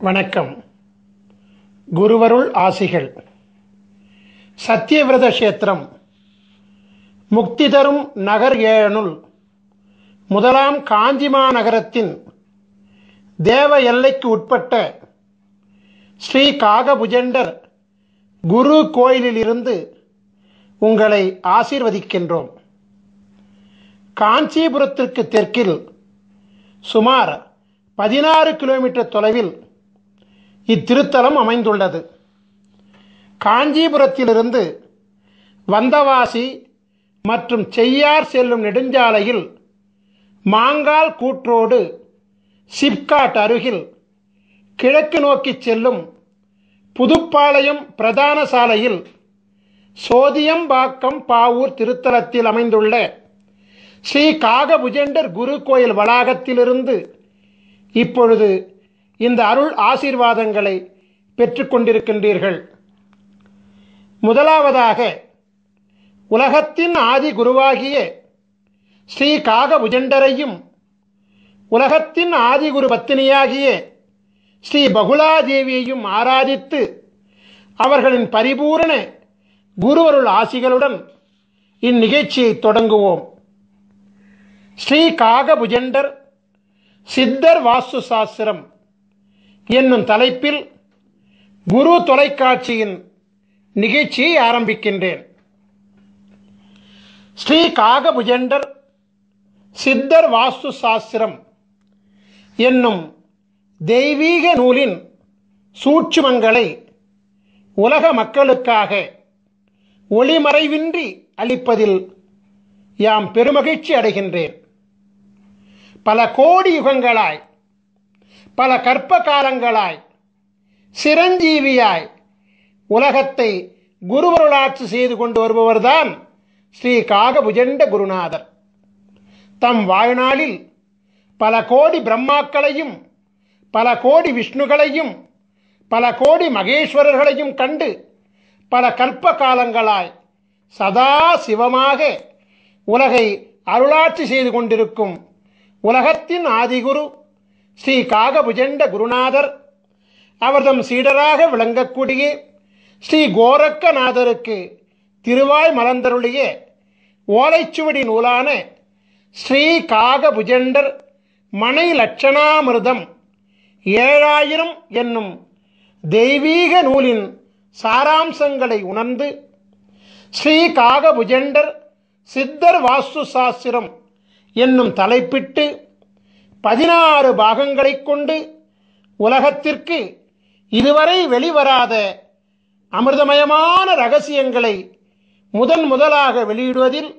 வணக்கம். குருவருள் ஆசிகள். சத்தியவிரத கஷேத்திரம் முக்தி தரும் நகர் ஏழனுள் முதலாம் காஞ்சிமா நகரத்தின் தேவ எல்லைக்கு உட்பட்ட ஸ்ரீ காகபுஜண்டர் குரு கோயிலிலிருந்து உங்களை ஆசீர்வதிக்கின்றோம். காஞ்சிபுரத்திற்கு தெற்கில் சுமார் 16 கிலோமீட்டர் தொலைவில் இத்திருத்தலம் அமைந்துள்ளது. காஞ்சிபுரத்திலிருந்து வந்தவாசி மற்றும் செய்யார் செல்லும் நெடுஞ்சாலையில் மாங்கால் கூற்றோடு சிப்காட் அருகில் கிழக்கு நோக்கி செல்லும் புதுப்பாளையம் பிரதான சாலையில் சோதியம்பாக்கம் பாவூர் திருத்தலத்தில் அமைந்துள்ள ஸ்ரீ காகபுஜண்டர் குரு கோயில் வளாகத்திலிருந்து இப்பொழுது இந்த அருள் ஆசீர்வாதங்களை பெற்றுக்கொண்டிருக்கின்றீர்கள். முதலாவதாக உலகத்தின் ஆதி குருவாகிய ஸ்ரீ காகபுஜண்டரையும் உலகத்தின் ஆதிகுரு பத்தினியாகிய ஸ்ரீ பகுலாதேவியையும் ஆராதித்து அவர்களின் பரிபூரண குருவருள் ஆசிகளுடன் இந்நிகழ்ச்சியை தொடங்குவோம். ஸ்ரீ காகபுஜண்டர் சித்தர் வாஸ்து சாஸ்திரம் என்னும் தலைப்பில் குரு தொலைக்காட்சியின் நிகழ்ச்சியை ஆரம்பிக்கின்றேன். ஸ்ரீ காகபுஜண்டர் சித்தர் வாஸ்து சாஸ்திரம் என்னும் தெய்வீக நூலின் சூட்சுமங்களை உலக மக்களுக்காக ஒளிமறைவின்றி அளிப்பதில் யாம் பெருமகிழ்ச்சி அடைகின்றேன். பல கோடி யுகங்களாய், பல கற்ப காலங்களாய் சிரஞ்சீவியாய் உலகத்தை குருவருளாட்சி செய்து கொண்டு வருபவர்தான் ஸ்ரீ காகபுஜண்ட குருநாதர். தம் வாழ்நாளில் பல கோடி பிரம்மாக்களையும் பல கோடி விஷ்ணுகளையும் பல கோடி மகேஸ்வரர்களையும் கண்டு பல கற்ப காலங்களாய் சதா சிவமாக உலகை அருளாட்சி செய்து கொண்டிருக்கும் உலகத்தின் ஆதிகுரு ஸ்ரீ காகபுஜண்ட குருநாதர் அவர்தம் சீடராக விளங்கக்கூடிய ஸ்ரீ கோரக்கநாதருக்கு திருவாய் மலர்ந்தருளிய ஓலைச்சுவடி நூலான ஸ்ரீ காகபுஜண்டர் மனை லட்சணாமிர்தம் 7000 என்னும் தெய்வீக நூலின் சாராம்சங்களை உணர்ந்து ஸ்ரீ காகபுஜண்டர் சித்தர் வாஸ்து சாஸ்திரம் என்னும் தலைப்பிட்டு 16 பாகங்களை கொண்டு உலகத்திற்கு இதுவரை வெளிவராத அமிர்தமயமான ரகசியங்களை முதலாக வெளியிடுவதில்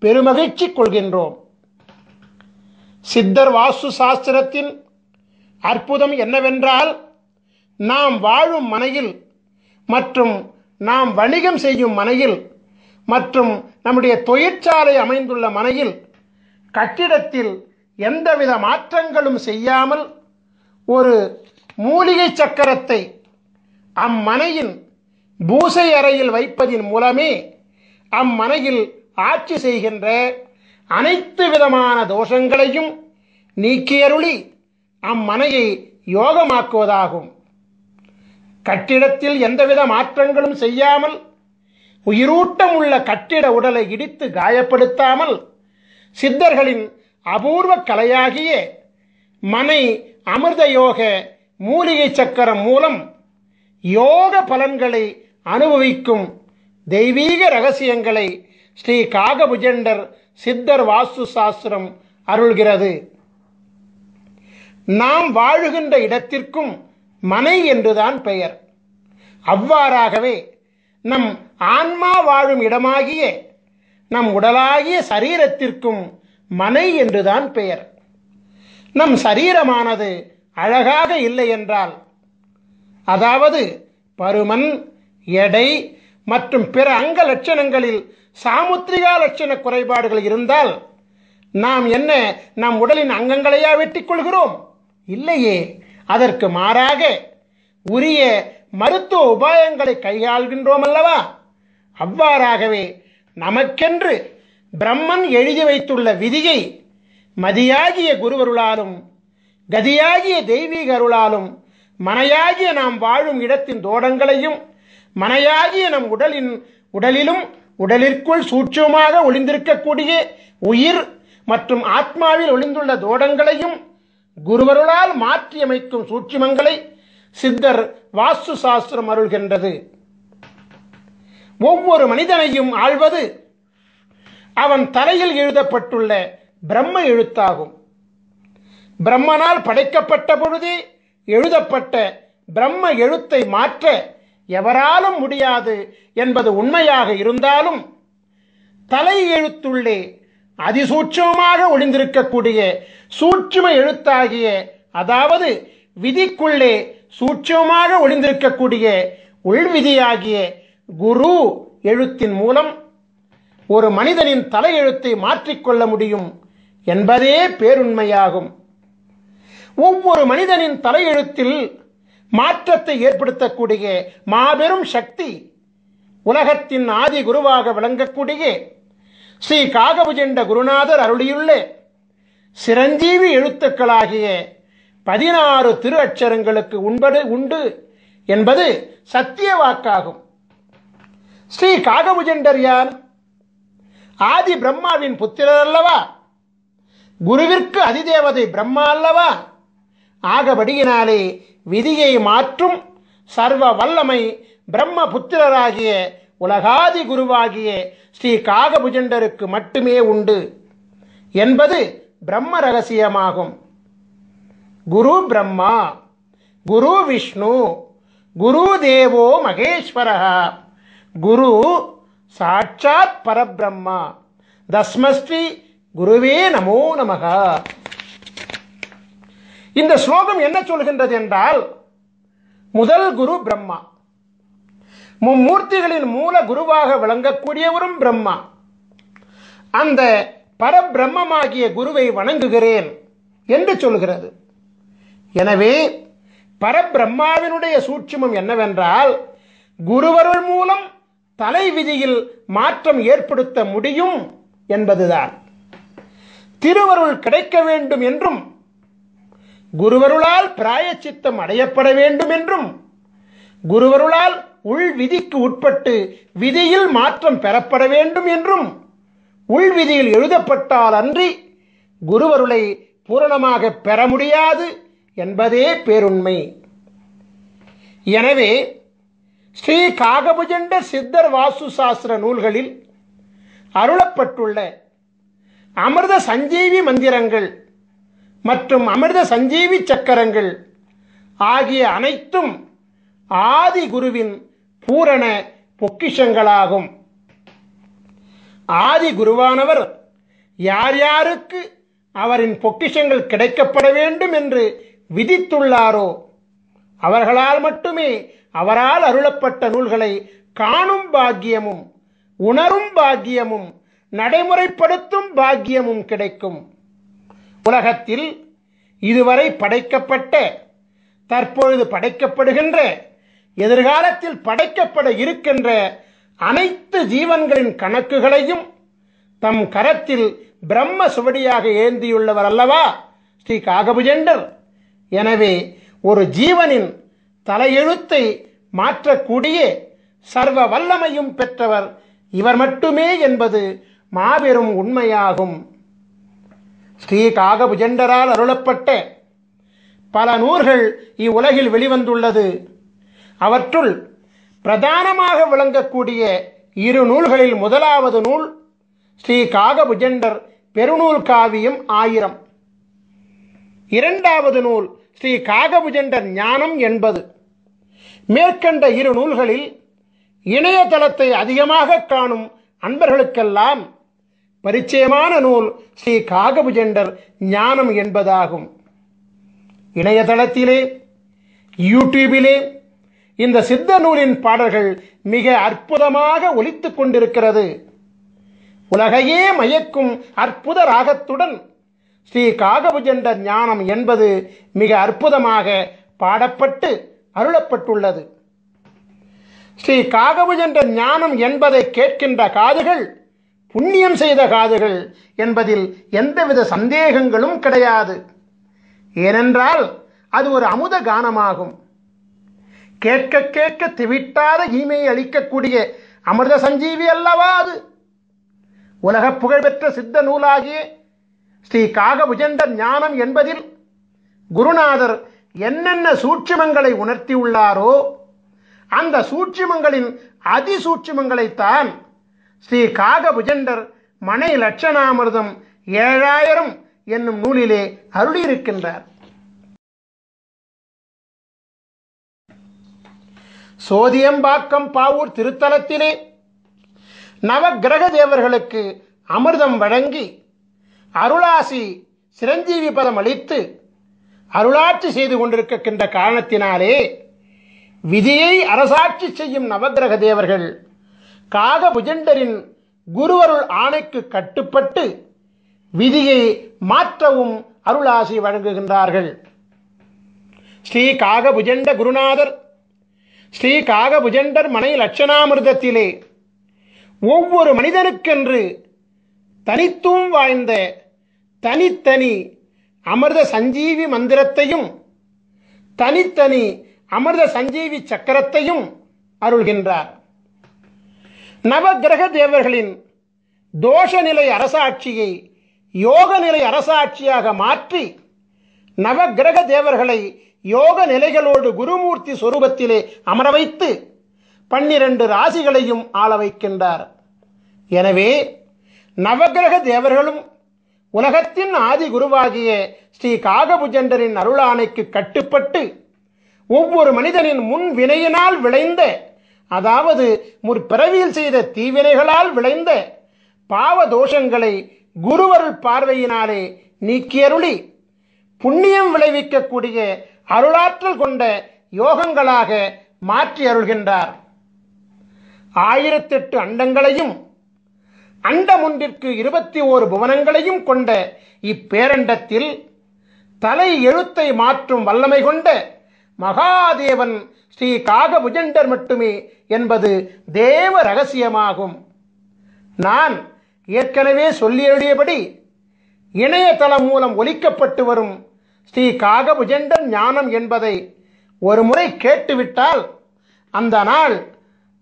பெருமகிழ்ச்சி கொள்கின்றோம். சித்தர் வாஸ்து சாஸ்திரத்தின் அற்புதம் என்னவென்றால், நாம் வாழும் மனையில் மற்றும் நாம் வணிகம் செய்யும் மனையில் மற்றும் நம்முடைய தொழிற்சாலை அமைந்துள்ள மனையில் கட்டிடத்தில் எந்தவித மாற்றங்களும் செய்யாமல் ஒரு மூலிகை சக்கரத்தை அம்மனையின் பூசை அறையில் வைப்பதின் மூலமே அம்மனையில் ஆட்சி செய்கின்ற அனைத்து விதமான தோஷங்களையும் நீக்கியருளி அம்மனையை யோகமாக்குவதாகும். கட்டிடத்தில் எந்தவித மாற்றங்களும் செய்யாமல் உயிரூட்டம் உள்ள கட்டிட உடலை இடித்து காயப்படுத்தாமல் சித்தர்களின் அபூர்வ கலையாகிய மனை அமிர்த யோக மூலிகை சக்கரம் மூலம் யோக பலன்களை அனுபவிக்கும் தெய்வீக ரகசியங்களை ஸ்ரீ காகபுஜண்டர் சித்தர் வாஸ்து சாஸ்திரம் அருள்கிறது. நாம் வாழுகின்ற இடத்திற்கும் மனை என்றுதான் பெயர். அவ்வாறாகவே நம் ஆன்மா வாழும் இடமாகிய நம் உடலாகிய சரீரத்திற்கும் மனை என்றுதான் பெயர். நம் சரீரமானது அழகாக இல்லை என்றால், அதாவது பருமன், எடை மற்றும் பிற அங்க லட்சணங்களில் சாமுத்திரிகா லட்சண குறைபாடுகள் இருந்தால் நாம் என்ன நம் உடலின் அங்கங்களையா வெட்டிக் கொள்கிறோம்? இல்லையே. அதற்கு மாறாக உரிய மருத்துவ உபாயங்களை கையாள்கின்றோம் அல்லவா? அவ்வாறாகவே நமக்கென்று பிரம்மன் எழுதி வைத்துள்ள விதியை மதியாகிய குருவருளாலும் கதியாகிய தெய்வீக அருளாலும் மனையாகிய நாம் வாழும் இடத்தின் தோடங்களையும் மனையாகிய நம் உடலிலும் உடலிற்குள் சூட்சமாக ஒளிந்திருக்கக்கூடிய உயிர் மற்றும் ஆத்மாவில் ஒளிந்துள்ள தோடங்களையும் குருவருளால் மாற்றியமைக்கும் சூட்சுமங்களை சித்தர் வாஸ்து சாஸ்திரம் அருள்கின்றது. ஒவ்வொரு மனிதனையும் ஆள்வது அவன் தலையில் எழுதப்பட்டுள்ள பிரம்ம எழுத்தாகும். பிரம்மனால் படைக்கப்பட்ட பொழுதே எழுதப்பட்ட பிரம்ம எழுத்தை மாற்ற எவராலும் முடியாது என்பது உண்மையாக இருந்தாலும், தலை எழுத்துள்ளே அதிசூட்சமாக ஒளிந்திருக்கக்கூடிய சூட்சும எழுத்தாகிய, அதாவது விதிக்குள்ளே சூட்சமாக ஒளிந்திருக்கக்கூடிய உள்விதியாகிய குரு எழுத்தின் மூலம் ஒரு மனிதனின் தலையெழுத்தை மாற்றிக்கொள்ள முடியும் என்பதே பேருண்மையாகும். ஒவ்வொரு மனிதனின் தலையெழுத்தில் மாற்றத்தை ஏற்படுத்தக்கூடிய மாபெரும் சக்தி உலகத்தின் ஆதி குருவாக விளங்கக்கூடிய ஸ்ரீ காகபுஜண்ட குருநாதர் அருளியுள்ள சிரஞ்சீவி எழுத்துக்களாகிய 16 திரு அட்சரங்களுக்கு உண்டு என்பது சத்திய வாக்காகும். ஸ்ரீ காகபுஜண்டர் யார்? ஆதி பிரம்மாவின் புத்திரர் அல்லவா? குருவிற்கு அதிதேவதை பிரம்மா அல்லவா? ஆகபடியினாலே விதியை மாற்றும் சர்வ வல்லமை பிரம்ம புத்திரராகிய உலகாதி குருவாகிய ஸ்ரீ காகபுஜண்டருக்கு மட்டுமே உண்டு என்பது பிரம்ம ரகசியமாகும். குரு பிரம்மா, குரு விஷ்ணு, குரு தேவோ மகேஸ்வரः, குரு சாட்சாத் பரபிரம்மா, தஸ்மஸ்ரீ குருவே நமோ நமக. இந்த ஸ்லோகம் என்ன சொல்கின்றது என்றால், முதல் குரு பிரம்மா, மும்மூர்த்திகளின் மூல குருவாக விளங்கக்கூடியவரும் பிரம்மா. அந்த பரபிரம்மமாகிய குருவை வணங்குகிறேன் என்று சொல்கிறது. எனவே பரபிரம்மாவினுடைய சூட்சுமம் என்னவென்றால், குருவருள் மூலம் தலை விதியில் மாற்றம் ஏற்படுத்த முடியும் என்பதுதான். திருவருள் கிடைக்க வேண்டும் என்றும், குருவருளால் பிராயச்சித்தம் அடையப்பட வேண்டும் என்றும், குருவருளால் உள் விதிக்கு உட்பட்டு விதியில் மாற்றம் பெறப்பட வேண்டும் என்றும் உள்விதியில் எழுதப்பட்டால் அன்றி குருவருளை பூரணமாக பெற முடியாது என்பதே பேருண்மை. எனவே ஸ்ரீ காகபுஜண்ட சித்தர் வாஸ்து சாஸ்திர நூல்களில் அருளப்பட்டுள்ள அமிர்த சஞ்சீவி மந்திரங்கள் மற்றும் அமிர்த சஞ்சீவி சக்கரங்கள் ஆகிய அனைத்தும் ஆதி குருவின் பூரண பொக்கிஷங்களாகும். ஆதி குருவானவர் யார் யாருக்கு அவரின் பொக்கிஷங்கள் கிடைக்கப்பட வேண்டும் என்று விதித்துள்ளாரோ அவர்களால் மட்டுமே அவரால் அருளப்பட்ட நூல்களை காணும் பாக்கியமும் உணரும் பாக்கியமும் நடைமுறைப்படுத்தும் பாக்கியமும் கிடைக்கும். உலகத்தில் இதுவரை படைக்கப்பட்ட, தற்பொழுது படைக்கப்படுகின்ற, எதிர்காலத்தில் படைக்கப்பட இருக்கின்ற அனைத்து ஜீவன்களின் கணக்குகளையும் தம் கரத்தில் பிரம்ம சுவடியாக ஏந்தியுள்ளவர் அல்லவா ஸ்ரீ காகபுஜண்டர். எனவே ஒரு ஜீவனின் தலையெழுத்தை மாற்றக்கூடிய சர்வ வல்லமையும் பெற்றவர் இவர் மட்டுமே என்பது மாபெரும் உண்மையாகும். ஸ்ரீ காகபுஜண்டரால் அருளப்பட்ட பல நூல்கள் இவ்வுலகில் வெளிவந்துள்ளது. அவற்றுள் பிரதானமாக விளங்கக்கூடிய 2 நூல்களில் முதலாவது நூல் ஸ்ரீ காகபுஜண்டர் பெருநூல் காவியம் 1000. இரண்டாவது நூல் ஸ்ரீ காகபுஜண்டர் ஞானம் 80. மேற்கண்ட 2 நூல்களில் இணையதளத்தை அதிகமாக காணும் அன்பர்களுக்கெல்லாம் பரிச்சயமான நூல் ஸ்ரீ காகபுஜண்டர் ஞானம் என்பதாகும். இணையதளத்திலே, யூடியூபிலே இந்த சித்த நூலின் பாடல்கள் மிக அற்புதமாக ஒலித்துக் கொண்டிருக்கிறது. உலகையே மயக்கும் அற்புத ராகத்துடன் ஸ்ரீ காகபுஜண்டர் ஞானம் என்பது மிக அற்புதமாக பாடப்பட்டு அருளப்பட்டுள்ளது. ஸ்ரீ காகபுஜண்டர் ஞானம் என்பதை கேட்கின்ற காதுகள் புண்ணியம் செய்த காதுகள் என்பதில் எந்தவித சந்தேகங்களும் கிடையாது. ஏனென்றால் அது ஒரு அமுத கானமாகும். கேட்க கேட்க திவிட்டாத ஈமையை அளிக்கக்கூடிய அமிர்த சஞ்சீவி அல்லவா அது. உலக புகழ்பெற்ற சித்த நூலாகிய ஸ்ரீ காகபுஜண்டர் ஞானம் என்பதில் குருநாதர் என்னென்ன சூட்சுமங்களை உணர்த்தியுள்ளாரோ அந்த சூட்சுமங்களின் அதிசூட்சுமங்களைத்தான் ஸ்ரீ காகபுஜண்டர் மனை லட்சணாமிர்தம் 7000 என்னும் நூலிலே அருளியிருக்கின்றார். சோதியம்பாக்கம் பாவூர் திருத்தலத்திலே நவக்கிரக தேவர்களுக்கு அமிர்தம் வழங்கி அருளாசி சிரஞ்சீவி பதம் அளித்து அருளாட்சி செய்து கொண்டிருக்கின்ற காரணத்தினாலே விதியை அரசாட்சி செய்யும் நவக்கிரக தேவர்கள் காகபுஜண்டரின் குருவருள் ஆணைக்கு கட்டுப்பட்டு விதியை மாற்றவும் அருளாசி வழங்குகின்றார்கள். ஸ்ரீ காகபுஜண்ட குருநாதர் ஸ்ரீ காகபுஜண்டர் மனை லட்சணாமிர்தத்திலே ஒவ்வொரு மனிதனுக்கென்று தனித்துவம் வாய்ந்த தனித்தனி அமிர்த சஞ்சீவி மந்திரத்தையும் தனித்தனி அமிர்த சஞ்சீவி சக்கரத்தையும் அருள்கின்றார். நவக்கிரக தேவர்களின் தோஷநிலை அரசாட்சியை யோக நிலை அரசாட்சியாக மாற்றி நவக்கிரக தேவர்களை யோக நிலைகளோடு குருமூர்த்தி சொரூபத்திலே அமர வைத்து 12 ராசிகளையும் ஆள வைக்கின்றார். எனவே நவக்கிரக தேவர்களும் உலகத்தின் ஆதி குருவாகிய ஸ்ரீ காகபுஜண்டரின் அருளாணைக்கு கட்டுப்பட்டு ஒவ்வொரு மனிதனின் முன் வினையினால் விளைந்த, அதாவது முற்பிறவியில் செய்த தீவினைகளால் விளைந்த பாவ தோஷங்களை குருவருள் பார்வையினாலே நீக்கியருளி புண்ணியம் விளைவிக்கக்கூடிய அருளாற்றல் கொண்ட யோகங்களாக மாற்றி அருள்கின்றார். 1008 அண்டங்களையும் அண்டம் ஒன்றிற்கு 21 புவனங்களையும் கொண்ட இப்பேரண்டத்தில் தலை எழுத்தை மாற்றும் வல்லமை கொண்ட மகாதேவன் ஸ்ரீ காகபுஜண்டர் மட்டுமே என்பது தேவ ரகசியமாகும். நான் ஏற்கனவே சொல்லியபடி இணையதளம் மூலம் ஒலிக்கப்பட்டு வரும் ஸ்ரீ காகபுஜண்டர் ஞானம் என்பதை ஒரு முறை கேட்டுவிட்டால் அந்த நாள்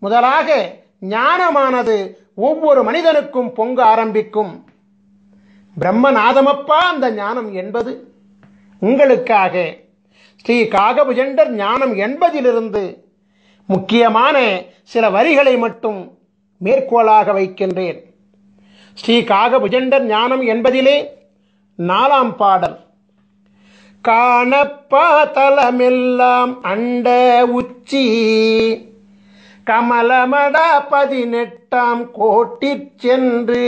முதலாக ஞானமானது ஒவ்வொரு மனிதனுக்கும் பொங்க ஆரம்பிக்கும். பிரம்மநாதமப்பா அந்த ஞானம் என்பது. உங்களுக்காக ஸ்ரீ காகபுஜண்டர் ஞானம் என்பதிலிருந்து முக்கியமான சில வரிகளை மட்டும் மேற்கோளாக வைக்கின்றேன். ஸ்ரீ காகபுஜண்டர் ஞானம் என்பதிலே 4ஆம் பாடல். காணப்பா தலமெல்லாம் அண்ட உச்சி கமலமடா 18ஆம் கோட்டிற் சென்று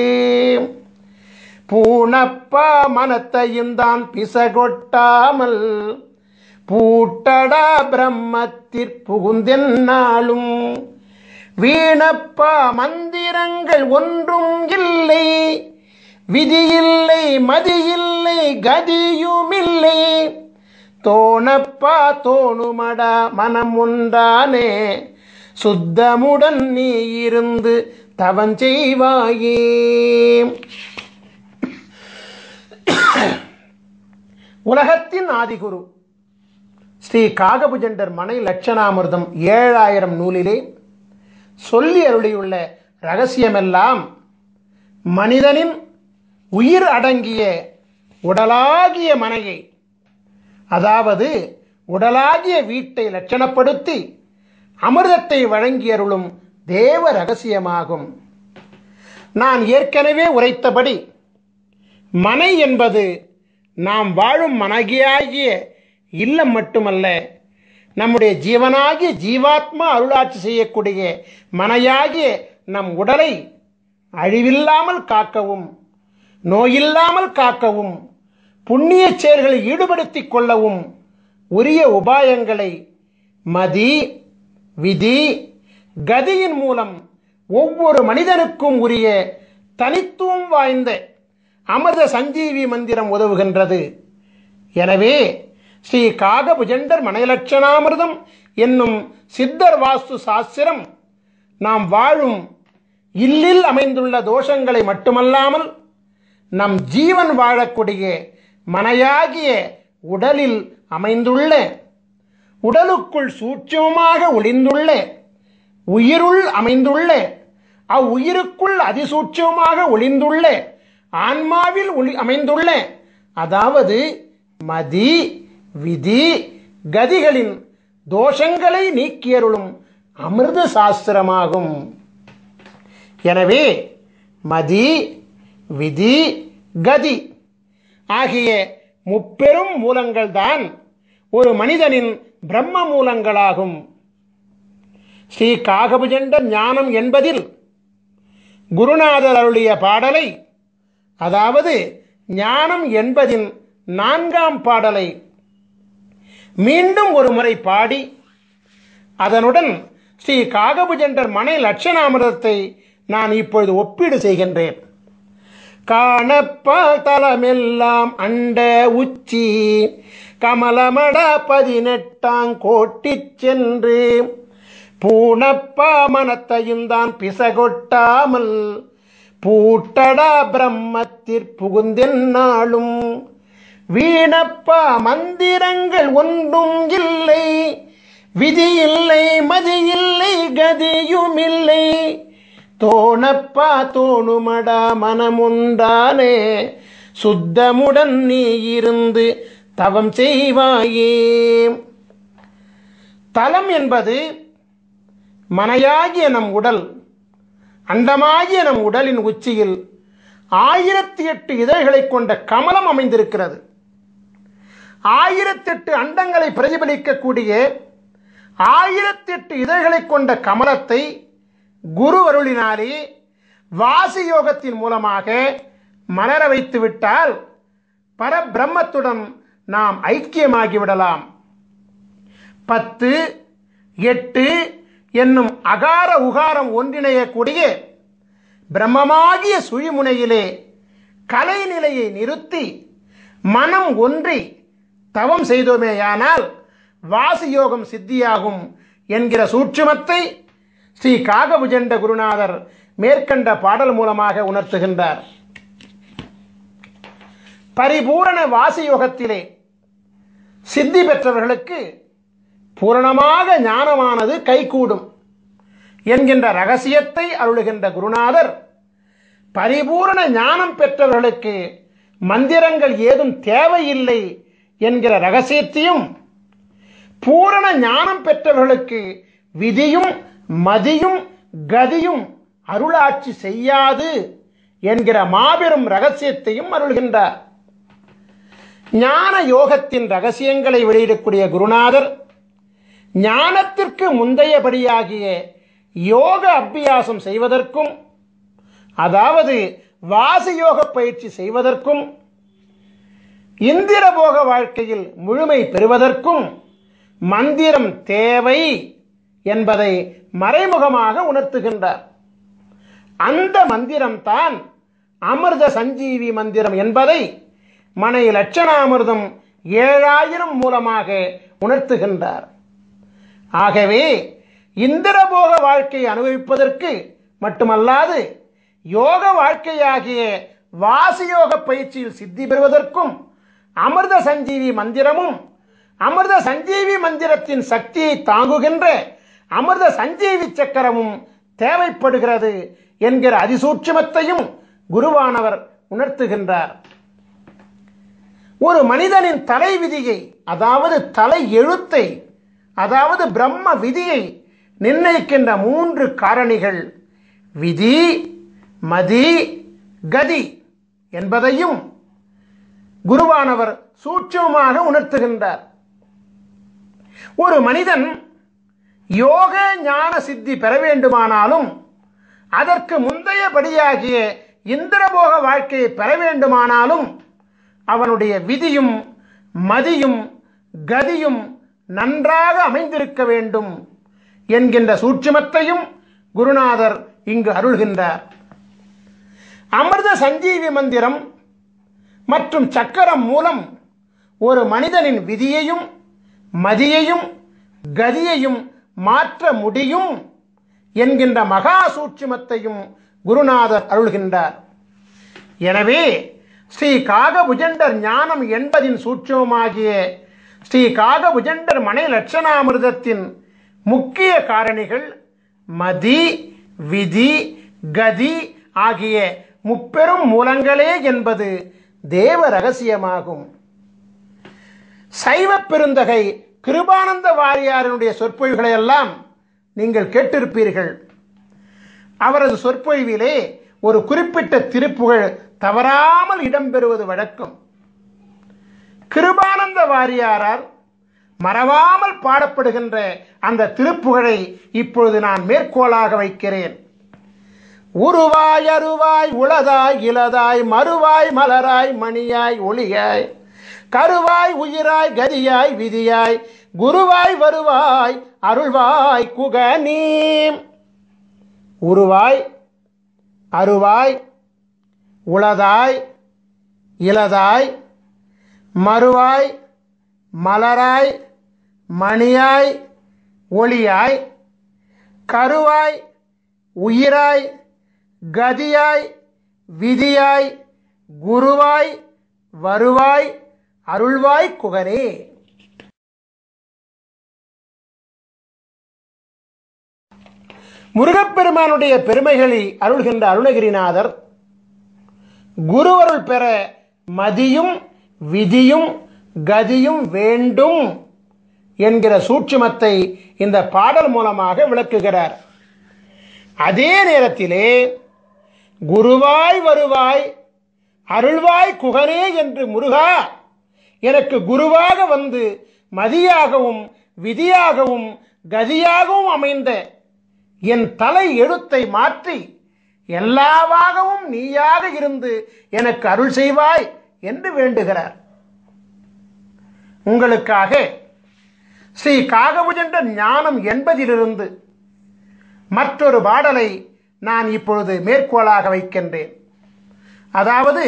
பூணப்பா மனத்தையும் தான் பிசகொட்டாமல் பூட்டடா பிரம்மத்திற் புகுந்தென்னாலும் வீணப்பா மந்திரங்கள் ஒன்றும் இல்லை, விதியில்லை மதியில்லை கதியுமில்லை, தோணப்பா தோணுமடா மனம் ஒன்றானே சுத்தமுடன் நீ இருந்து தவஞ்செய்வாயே. உலகத்தின் ஆதிகுரு ஸ்ரீ காகபுஜண்டர் மனை லட்சணாமிர்தம் 7000 நூலிலே சொல்லி அருளியுள்ள இரகசியமெல்லாம் மனிதனின் உயிர் அடங்கிய உடலாகிய மனையை, அதாவது உடலாகிய வீட்டை லட்சணப்படுத்தி அமிர்தத்தை வழங்கி அருளும் தேவ ரகசியமாகும். நான் ஏற்கனவே உரைத்தபடி மனை என்பது நாம் வாழும் மனகியாகிய இல்லம் மட்டுமல்ல, நம்முடைய ஜீவனாகிய ஜீவாத்மா அருளாட்சி செய்யக்கூடிய மனையாகிய நம் உடலை அழிவில்லாமல் காக்கவும் நோயில்லாமல் காக்கவும் புண்ணிய செயல்களை ஈடுபடுத்திக் கொள்ளவும் உரிய உபாயங்களை மதி விதி கதியின் மூலம் ஒவ்வொரு மனிதனுக்கும் உரிய தனித்துவம் வாய்ந்த அமிர்த சஞ்சீவி மந்திரம் உதவுகின்றது. எனவே ஸ்ரீ காகபுஜண்டர் மனைலட்சணாமிர்தம் என்னும் சித்தர் வாஸ்து சாஸ்திரம் நாம் வாழும் இல்லில் அமைந்துள்ள தோஷங்களை மட்டுமல்லாமல் நம் ஜீவன் வாழக்கூடிய மனையாகிய உடலில் அமைந்துள்ள உடலுக்குள் சூட்சமமாக ஒளிந்துள்ள உயிருள் அமைந்துள்ள அவ்வுயிருக்குள் அதிசூட்சமாக ஒளிந்துள்ள ஆன்மாவில் அமைந்துள்ள அதாவது மதி விதி கதிகளின் தோஷங்களை நீக்கியருளும் அமிர்த சாஸ்திரமாகும். எனவே மதி விதி கதி ஆகிய முப்பெரும் மூலங்கள் தான் ஒரு மனிதனின் பிரம்ம மூலங்களாகும். ஸ்ரீ காகபுஜண்ட ஞானம் என்பதில் குருநாதர் அருளிய பாடலை, அதாவது ஞானம் என்பதின் 4ஆம் பாடலை மீண்டும் ஒரு முறை பாடி அதனுடன் ஸ்ரீ காகபுஜண்டர் மனை லட்சணாமிரதத்தை நான் இப்பொழுது ஒப்பீடு செய்கின்றேன். காணப்பால் தலமெல்லாம் அண்ட உச்சி கமலமட 18 கோட்டி சென்று பூணப்பா மனத்தையும் தான் பிசகொட்டாமல் பூட்டடா பிரம்மத்திற் புகுந்தென்னாலும் வீணப்பா மந்திரங்கள் ஒன்றும் இல்லை, விதி இல்லை, மதி இல்லை, கதியும் இல்லை, தோணப்பா தோணுமடா மனமுண்டானே சுத்தமுடன் நீ இருந்து தவம் செய்வாயே. தலம் என்பது மனையாகிய நம் உடல், அண்டமாகிய நம் உடலின் உச்சியில் 1008 இதழ்களை கொண்ட கமலம் அமைந்திருக்கிறது. 1008 அண்டங்களை பிரதிபலிக்கக்கூடிய 1008 இதழ்களை கொண்ட கமலத்தை குரு அருளினாலே வாசி யோகத்தின் மூலமாக மலர வைத்து விட்டால் பரபிரம்மத்துடன் நாம் ஐக்கியமாகிவிடலாம். 10, 8 என்னும் அகார உகாரம் ஒன்றிணையக்கூடிய பிரம்மமாகிய சுழிமுனையிலே கலைநிலையை நிறுத்தி மனம் ஒன்றி தவம் செய்தோமேயானால் வாசியோகம் சித்தியாகும் என்கிற சூட்சுமத்தை ஸ்ரீ காகபுஜண்ட குருநாதர் மேற்கண்ட பாடல் மூலமாக உணர்த்துகின்றார். பரிபூரண வாசியோகத்திலே சித்தி பெற்றவர்களுக்கு பூரணமாக ஞானமானது கைகூடும் என்கின்ற ரகசியத்தை அருளுகின்ற குருநாதர் பரிபூரண ஞானம் பெற்றவர்களுக்கு மந்திரங்கள் ஏதும் தேவையில்லை என்கிற ரகசியத்தையும், பூரண ஞானம் பெற்றவர்களுக்கு விதியும் மதியும் கதியும் அருளாட்சி செய்யாது என்கிற மாபெரும் ரகசியத்தையும் அருள்கின்றார். ஞான யோகத்தின் ரகசியங்களை வெளியிடக்கூடிய குருநாதர் ஞானத்திற்கு முந்தையபடியாகிய யோக அபியாசம் செய்வதற்கும், அதாவது வாசியோக பயிற்சி செய்வதற்கும், இந்திரபோக வாழ்க்கையில் முழுமை பெறுவதற்கும் மந்திரம் தேவை என்பதை மறைமுகமாக உணர்த்துகின்றார். அந்த மந்திரம்தான் அமிர்த சஞ்சீவி மந்திரம் என்பதை மனை லட்சணாமிர்தம் 7000 மூலமாக உணர்த்துகின்றார். ஆகவே இந்திரபோக வாழ்க்கையை அனுபவிப்பதற்கு மட்டுமல்லாது யோக வாழ்க்கையாகிய வாசியோக பயிற்சியில் சித்தி பெறுவதற்கும் அமிர்த சஞ்சீவி மந்திரமும், அமிர்த சஞ்சீவி மந்திரத்தின் சக்தியை தாங்குகின்ற அமிர்த சஞ்சீவி சக்கரமும் தேவைப்படுகிறது என்கிற அதிசூட்சுமத்தையும் குருவானவர் உணர்த்துகின்றார். ஒரு மனிதனின் தலை விதியை, அதாவது தலை எழுத்தை, அதாவது பிரம்ம விதியை நிர்ணயிக்கின்ற 3 காரணிகள் விதி, மதி, கதி என்பதையும் குருவானவர் சூட்சமாக உணர்த்துகின்றார். ஒரு மனிதன் யோக ஞான சித்தி பெற வேண்டுமானாலும், அதற்கு முந்தையபடியாகிய இந்திரபோக வாழ்க்கையை பெற வேண்டுமானாலும் அவனுடைய விதியும் மதியும் கதியும் நன்றாக அமைந்திருக்க வேண்டும் என்கின்ற சூட்சுமத்தையும் குருநாதர் இங்கு அருள்கின்றார். அமிர்த சஞ்சீவி மந்திரம் மற்றும் சக்கரம் மூலம் ஒரு மனிதனின் விதியையும் மதியையும் கதியையும் மாற்ற முடியும் என்கின்ற மகா சூட்சுமத்தையும் குருநாதர் அருள்கின்றார். எனவே ஸ்ரீ காகபுஜண்டர் ஞானம் என்பதின் சூட்சுமமாகிய ஸ்ரீ காகபுஜண்டர் மனை லட்சணாமிர்தத்தின் முக்கிய காரணிகள் மதி, விதி, கதி ஆகிய முப்பெரும் மூலங்களே என்பது தேவ ரகசியமாகும். சைவ பெருந்தகை கிருபானந்த வாரியாரினுடைய சொற்பொழிவுகளை எல்லாம் நீங்கள் கேட்டிருப்பீர்கள். அவரது சொற்பொழிவிலே ஒரு குறிப்பிட்ட திருப்புகழ் தவறாமல் இடம்பெறுவது வழக்கம். கிருபானந்த வாரியாரால் மறவாமல் பாடப்படுகின்ற அந்த திருப்புகழை இப்பொழுது நான் மேற்கோளாக வைக்கிறேன். உருவாய் அருவாய் உளதாய் இலதாய் மறுவாய் மலராய் மணியாய் ஒளியாய் கருவாய் உயிராய் கதியாய் விதியாய் குருவாய் வருவாய் அருள்வாய் குகனீ. உருவாய் அருவாய் உளதாய் இலதாய் மறுவாய் மலராய் மணியாய் ஒளியாய் கருவாய் உயிராய் கதியாய் விதியாய் குருவாய் வருவாய் அருள்வாய் குகனே. முருகப்பெருமானுடைய பெருமைகளை அருள்கின்ற அருணகிரிநாதர் குருவருள் பெற மதியும் விதியும் கதியும் வேண்டும் என்கிற சூட்சுமத்தை இந்த பாடல் மூலமாக விளக்குகிறார். அதே நேரத்திலே குருவாய் வருவாய் அருள்வாய் குகனே என்று முருகா எனக்கு குருவாக வந்து மதியாகவும் விதியாகவும் கதியாகவும் அமைந்த என் தலை எழுத்தை மாற்றி எல்லாவாகவும் நீயாக இருந்து எனக்கு அருள் செய்வாய் என்று வேண்டுகிறார். உங்களுக்காக ஸ்ரீ காகபுஜண்ட ஞானம் என்பதிலிருந்து மற்றொரு பாடலை நான் இப்பொழுது மேற்கோளாக வைக்கின்றேன். அதாவது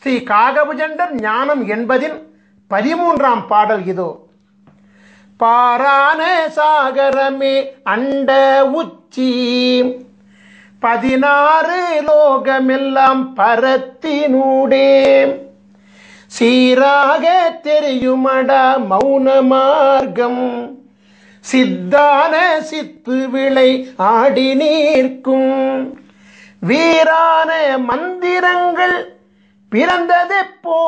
ஸ்ரீ காகபுஜண்டர் ஞானம் என்பதின் 13ஆம் பாடல் இதோ. பாரான சாகரமே அண்ட உச்சி 16 லோகமெல்லாம் பரத்தினூடே சீராக தெரியுமடா மௌன மார்க்கம் சித்தான சித்து விளை ஆடி நீர்க்கும் வீரான மந்திரங்கள் பிறந்ததெப்போ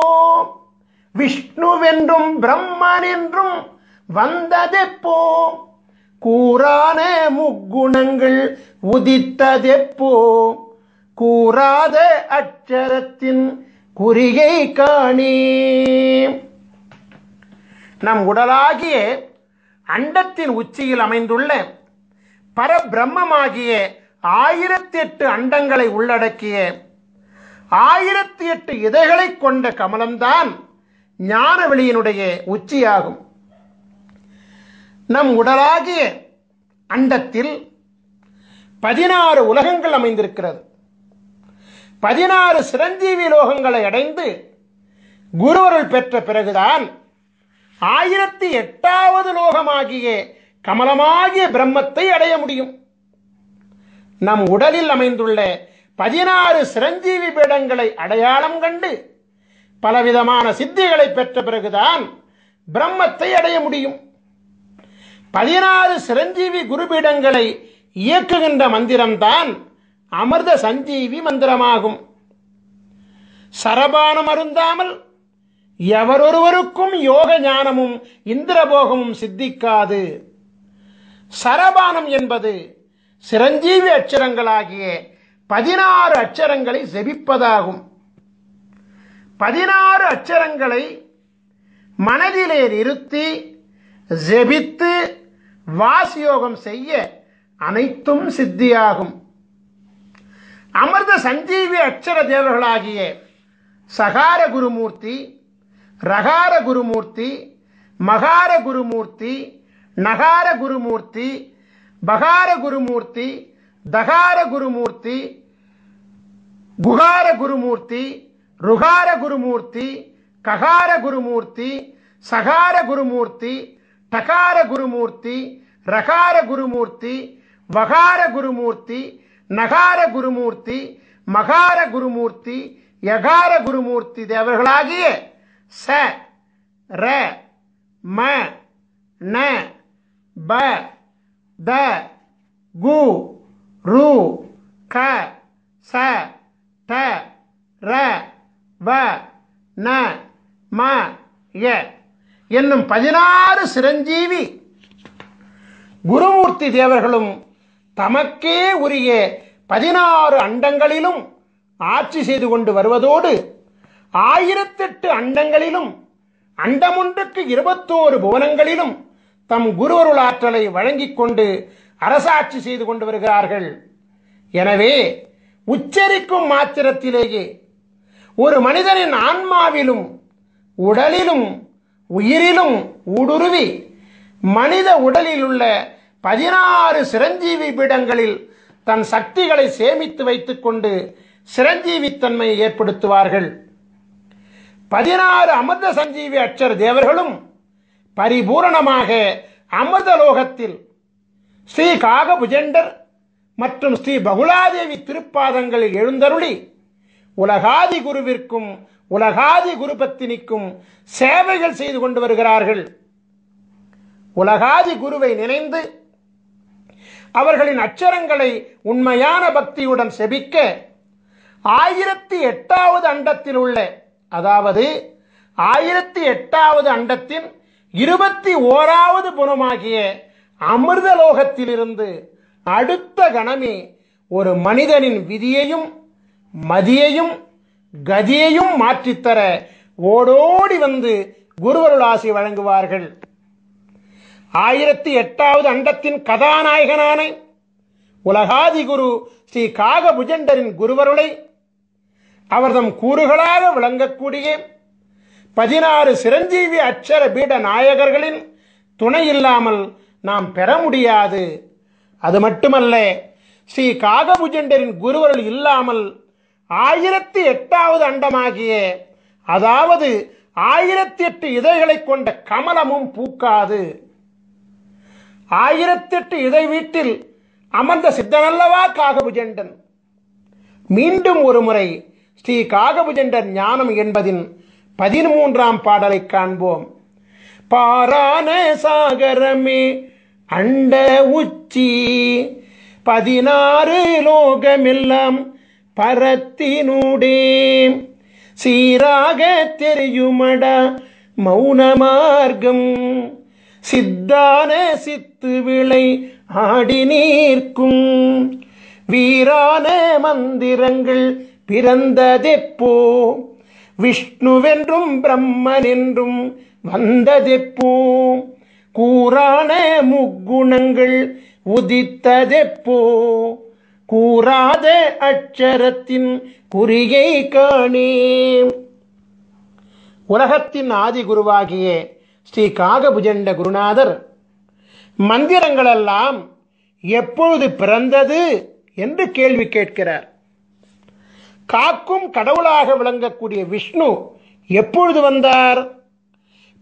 விஷ்ணுவென்றும் பிரம்மன் என்றும் வந்ததெப்போ கூறான முக்குணங்கள் உதித்ததெப்போ கூறாத அட்சரத்தின் குறிகை காணே. நம் உடலாகிய அண்டத்தின் உச்சியில் அமைந்துள்ள பரபிரம்மமாகிய 1008 அண்டங்களை உள்ளடக்கிய 1008 இதழ்களை கொண்ட கமலம்தான் ஞானவெளியினுடைய உச்சியாகும். நம் உடலாகிய அண்டத்தில் 16 உலகங்கள் அமைந்திருக்கிறது. 16 சிரஞ்சீவி லோகங்களை அடைந்து குருவருள் பெற்ற பிறகுதான் 1008வது லோகமாகிய கமலமாகிய பிரம்மத்தை அடைய முடியும். நம் உடலில் அமைந்துள்ள 16 சிரஞ்சீவி பீடங்களை அடையாளம் கண்டு பலவிதமான சித்திகளை பெற்ற பிறகுதான் பிரம்மத்தை அடைய முடியும். 16 சிரஞ்சீவி குருபீடங்களை இயக்குகின்ற மந்திரம்தான் அமிர்த சஞ்சீவி மந்திரமாகும். சரபானம் அருந்தாமல் எவரொருவருக்கும் யோக ஞானமும் இந்திரபோகமும் சித்திக்காது. சரபானம் என்பது சிரஞ்சீவி அட்சரங்களாகிய 16 அட்சரங்களை ஜெபிப்பதாகும். 16 அட்சரங்களை மனதிலே நிறுத்தி ஜெபித்து வாசியோகம் செய்ய அனைத்தும் சித்தியாகும். அமிர்த சஞ்சீவி அட்சர தேவர்களாகிய சகார குருமூர்த்தி, ரகார குருமூர்த்தி, மகார குருமூர்த்தி, நகார குருமூர்த்தி, பகார குருமூர்த்தி, தகார குருமூர்த்தி, குகார குருமூர்த்தி, ருகார குருமூர்த்தி, ககார குருமூர்த்தி, சகார குருமூர்த்தி, டகார குருமூர்த்தி, ரகார குருமூர்த்தி, வகார குருமூர்த்தி, நகார குருமூர்த்தி, மகார குருமூர்த்தி, யகார குருமூர்த்தி தேவர்களாகிய ச ர ம ந ப த கு ரு க ச ட ர வ ந ம ய என்னும் 16 சிரஞ்சீவி குருமூர்த்தி தேவர்களும் தமக்கே உரிய 16 அண்டங்களிலும் ஆட்சி செய்து கொண்டு வருவதோடு 1008 அண்டங்களிலும் அண்டமொன்றுக்கு 21 புவனங்களிலும் தம் குருவருள் ஆற்றலை வழங்கிக் கொண்டு அரசாட்சி செய்து கொண்டு வருகிறார்கள். எனவே உச்சரிக்கும் மாத்திரத்திலேயே ஒரு மனிதனின் ஆன்மாவிலும் உடலிலும் உயிரிலும் ஊடுருவி மனித உடலில் உள்ள 16 சிரஞ்சீவி பீடங்களில் தன் சக்திகளை சேமித்து வைத்துக் கொண்டு சிரஞ்சீவித்தன்மையை ஏற்படுத்துவார்கள். 16 அமிர்த சஞ்சீவி அட்சர தேவர்களும் பரிபூரணமாக அமிர்தலோகத்தில் ஸ்ரீ காகபுஜண்டர் மற்றும் ஸ்ரீ பகுலாதேவி திருப்பாதங்களில் எழுந்தருளி உலகாதி குருவிற்கும் உலகாதி குருபத்தினிக்கும் சேவைகள் செய்து கொண்டு வருகிறார்கள். உலகாதி குருவை நினைந்து அவர்களின் அச்சரங்களை உண்மையான பக்தியுடன் செபிக்க 1008வது அண்டத்தில் உள்ள, அதாவது 1008வது அண்டத்தின் 21வது புறமாகிய அமிர்தலோகத்திலிருந்து அடுத்த கணமே ஒரு மனிதனின் விதியையும் மதியையும் கதியையும் மாற்றித்தர ஓடோடி வந்து குருவருள் ஆசி வழங்குவார்கள். 1008வது அண்டத்தின் கதாநாயகனான உலகாதி குரு ஸ்ரீ காகபுஜண்டரின் குருவருளை அவர்தம் கூறுகளாக விளங்கக்கூடிய 16 சிரஞ்சீவி அட்சர பீட நாயகர்களின் துணை இல்லாமல் நாம் பெற முடியாது. அது மட்டுமல்ல, ஸ்ரீ காகபுஜண்டரின் குருவருள் இல்லாமல் 1008வது அண்டமாகிய, அதாவது 1008 இதழ்களை கொண்ட கமலமும் பூக்காது. 1008 இதழ் வீட்டில் அமர்ந்த சித்தனல்லவா காகபுஜண்டன். மீண்டும் ஒரு முறை ஸ்ரீ காகபுஜண்டர் ஞானம் என்பதின் 13ஆம் பாடலை காண்போம். பாரான சாகரமே அண்ட உச்சி 16 லோகமெல்லாம் பரத்தினூடே சீராக தெரியுமடா மௌன மார்க்கம் சித்தான சித்து விளை ஆடி நீர்க்கும் வீரான மந்திரங்கள் பிறந்ததெப்போ விஷ்ணுவென்றும் பிரம்மனென்றும் வந்ததெப்போ கூறான முக்குணங்கள் உதித்ததெப்போ கூறாத அட்சரத்தின் குறியை காணே. உலகத்தின் ஆதி குருவாகிய ஸ்ரீ காகபுஜண்ட குருநாதர் மந்திரங்களெல்லாம் எப்பொழுது பிறந்தது என்று கேள்வி கேட்கிறார். காக்கும் கடவுளாக விளங்கக்கூடிய விஷ்ணு எப்பொழுது வந்தார்?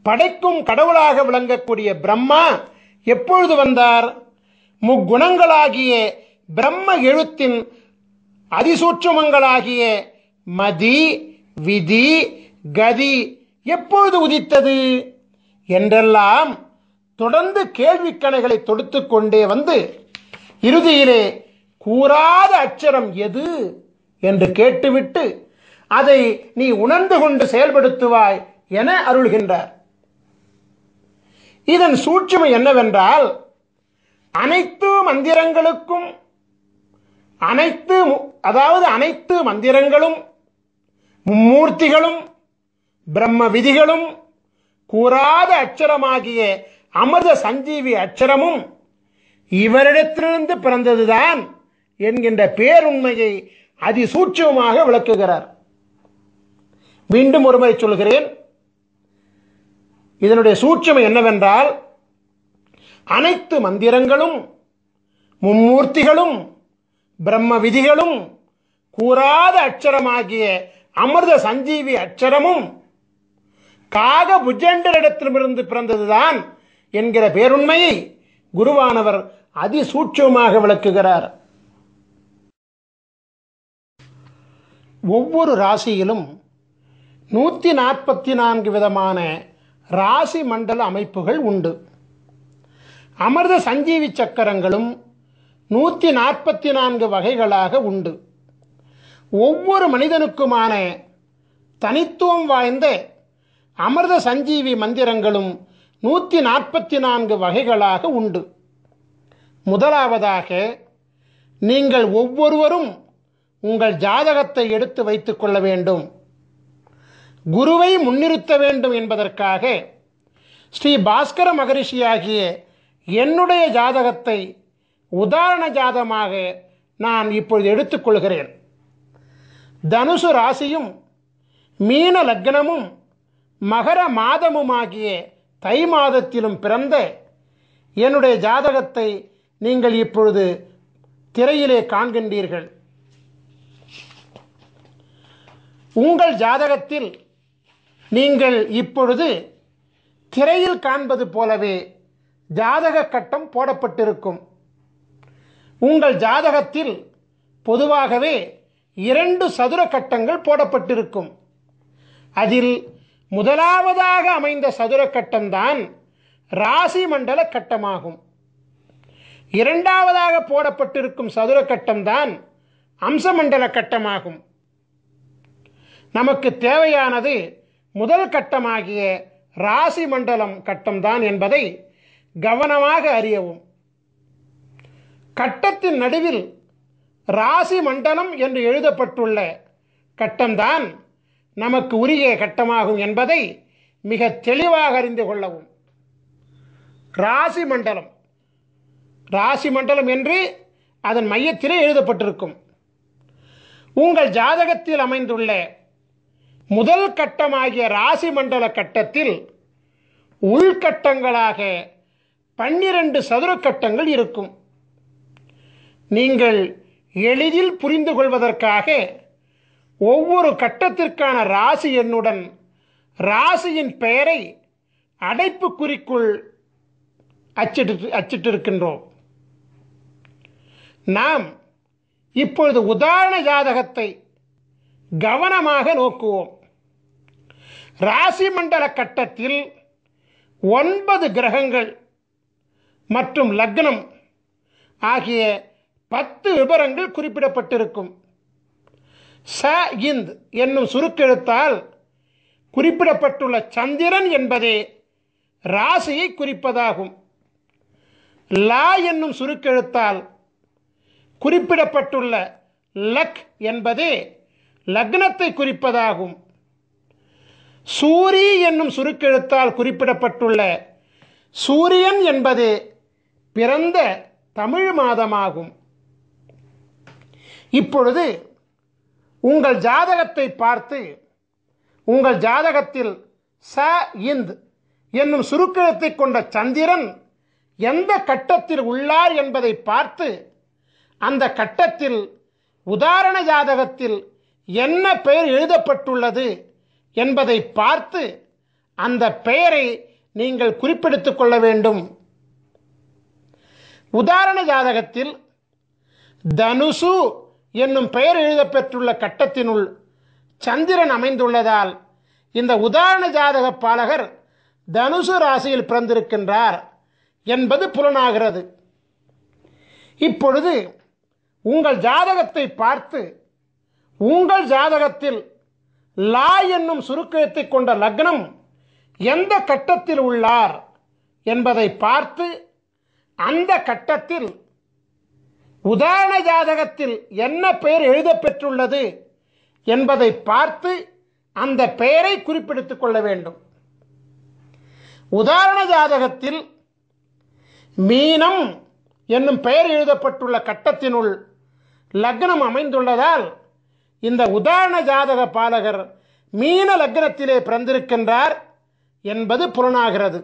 படைக்கும் கடவுளாக விளங்கக்கூடிய பிரம்மா எப்பொழுது வந்தார்? முக்குணங்களாகிய பிரம்ம எழுத்தின் அதிசூட்சுமங்களாகிய மதி விதி கதி எப்பொழுது உதித்தது என்றெல்லாம் தொடர்ந்து கேள்விக்கணைகளை தொடுத்துக் கொண்டே வந்து இறுதியிலே கூறாத அட்சரம் எது என்று கேட்டுவிட்டு அதை நீ உணர்ந்து கொண்டு செயல்படுத்துவாய் என அருள்கின்றார். இதன் சூட்சுமை என்னவென்றால், அனைத்து மந்திரங்களுக்கும் அனைத்து மந்திரங்களும் மும்மூர்த்திகளும் பிரம்ம விதிகளும் கூறாத அட்சரமாகிய அமிர்த சஞ்சீவி அட்சரமும் இவரிடத்திலிருந்து பிறந்ததுதான் என்கின்ற பேருண்மையை அதிசூட்சமாக விளக்குகிறார். மீண்டும் ஒருமுறை சொல்கிறேன். இதனுடைய சூட்சுமை என்னவென்றால், அனைத்து மந்திரங்களும் மும்மூர்த்திகளும் பிரம்ம விதிகளும் கூறாத அட்சரமாகிய அமிர்த சஞ்சீவி அட்சரமும் காகபுஜண்டரிடத்திலிருந்து பிறந்ததுதான் என்கிற பேருண்மையை குருவானவர் அதிசூட்சமாக விளக்குகிறார். ஒவ்வொரு ராசியிலும் 144 விதமான ராசி மண்டல அமைப்புகள் உண்டு. அமிர்த சஞ்சீவி சக்கரங்களும் 144 வகைகளாக உண்டு. ஒவ்வொரு மனிதனுக்குமான தனித்துவம் வாய்ந்த அமிர்த சஞ்சீவி மந்திரங்களும் 144 வகைகளாக உண்டு. முதலாவதாக, நீங்கள் ஒவ்வொருவரும் உங்கள் ஜாதகத்தை எடுத்து வைத்துக் கொள்ள வேண்டும். குருவை முன்னிறுத்த வேண்டும் என்பதற்காக ஸ்ரீ பாஸ்கர மகரிஷியாகிய என்னுடைய ஜாதகத்தை உதாரண ஜாதகமாக நான் இப்பொழுது எடுத்துக்கொள்கிறேன். தனுசு ராசியும் மீன லக்னமும் மகர மாதமுமாகிய தை மாதத்திலும் பிறந்த என்னுடைய ஜாதகத்தை நீங்கள் இப்பொழுது திரையிலே காண்கின்றீர்கள். உங்கள் ஜாதகத்தில் நீங்கள் இப்பொழுது திரையில் காண்பது போலவே ஜாதக கட்டம் போடப்பட்டிருக்கும். உங்கள் ஜாதகத்தில் பொதுவாகவே 2 சதுர கட்டங்கள் போடப்பட்டிருக்கும். அதில் முதலாவதாக அமைந்த சதுர கட்டம்தான் ராசி மண்டல கட்டமாகும். இரண்டாவதாக போடப்பட்டிருக்கும் சதுர கட்டம்தான் அம்சமண்டல கட்டமாகும். நமக்கு தேவையானது முதல் கட்டமாகிய ராசி மண்டலம் கட்டம்தான் என்பதை கவனமாக அறியவும். கட்டத்தின் நடுவில் ராசி மண்டலம் என்று எழுதப்பட்டுள்ள கட்டம்தான் நமக்கு உரிய கட்டமாகும் என்பதை மிக தெளிவாக அறிந்து கொள்ளவும். ராசி மண்டலம் ராசி மண்டலம் என்று அதன் மையத்திலே எழுதப்பட்டிருக்கும். உங்கள் ஜாதகத்தில் அமைந்துள்ள முதல் கட்டமாகிய ராசி மண்டல கட்டத்தில் உள்கட்டங்களாக 12 சதுர கட்டங்கள் இருக்கும். நீங்கள் எளிதில் புரிந்து கொள்வதற்காக ஒவ்வொரு கட்டத்திற்கான ராசி எண்ணுடன் ராசியின் பெயரை அடைப்புக்குறிக்குள் அச்சிட்டிருக்கின்றோம். நாம் இப்பொழுது உதாரண ஜாதகத்தை கவனமாக நோக்குவோம். ராசி மண்டல கட்டத்தில் 9 கிரகங்கள் மற்றும் லக்னம் ஆகிய 10 விபரங்கள் குறிப்பிடப்பட்டிருக்கும். ச இந்த் என்னும் சுருக்கெழுத்தால் குறிப்பிடப்பட்டுள்ள சந்திரன் என்பதே ராசியை குறிப்பதாகும். லா என்னும் சுருக்கெழுத்தால் குறிப்பிடப்பட்டுள்ள லக் என்பதே லக்னத்தை குறிப்பதாகும். சூரி என்னும் சுருக்கெழுத்தால் குறிப்பிடப்பட்டுள்ள சூரியன் என்பது பிறந்த தமிழ் மாதமாகும். இப்பொழுது உங்கள் ஜாதகத்தை பார்த்து உங்கள் ஜாதகத்தில் ச இந்த் என்னும் சுருக்கெழுத்தை கொண்ட சந்திரன் எந்த கட்டத்தில் உள்ளார் என்பதை பார்த்து அந்த கட்டத்தில் உதாரண ஜாதகத்தில் என்ன பெயர் எழுதப்பட்டுள்ளது என்பதை பார்த்து அந்த பெயரை நீங்கள் குறிப்பெடுத்துக் கொள்ள வேண்டும். உதாரண ஜாதகத்தில் தனுசு என்னும் பெயர் எழுதப்பெற்றுள்ள கட்டத்தினுள் சந்திரன் அமைந்துள்ளதால் இந்த உதாரண ஜாதக பாலகர் தனுசு ராசியில் பிறந்திருக்கின்றார் என்பது புலனாகிறது. இப்பொழுது உங்கள் ஜாதகத்தை பார்த்து உங்கள் ஜாதகத்தில் லா என்னும் சுருக்கெழுத்தை கொண்ட லக்னம் எந்த கட்டத்தில் உள்ளார் என்பதை பார்த்து அந்த கட்டத்தில் உதாரண ஜாதகத்தில் என்ன பெயர் எழுதப்பெற்றுள்ளது என்பதை பார்த்து அந்த பெயரை குறிப்பிடுத்திக் கொள்ள வேண்டும். உதாரண ஜாதகத்தில் மீனம் என்னும் பெயர் எழுதப்பட்டுள்ள கட்டத்தினுள் லக்னம் அமைந்துள்ளதால் இந்த உதாரண ஜாதக பாலகர் மீன லக்னத்திலே பிறந்திருக்கின்றார் என்பது புலனாகிறது.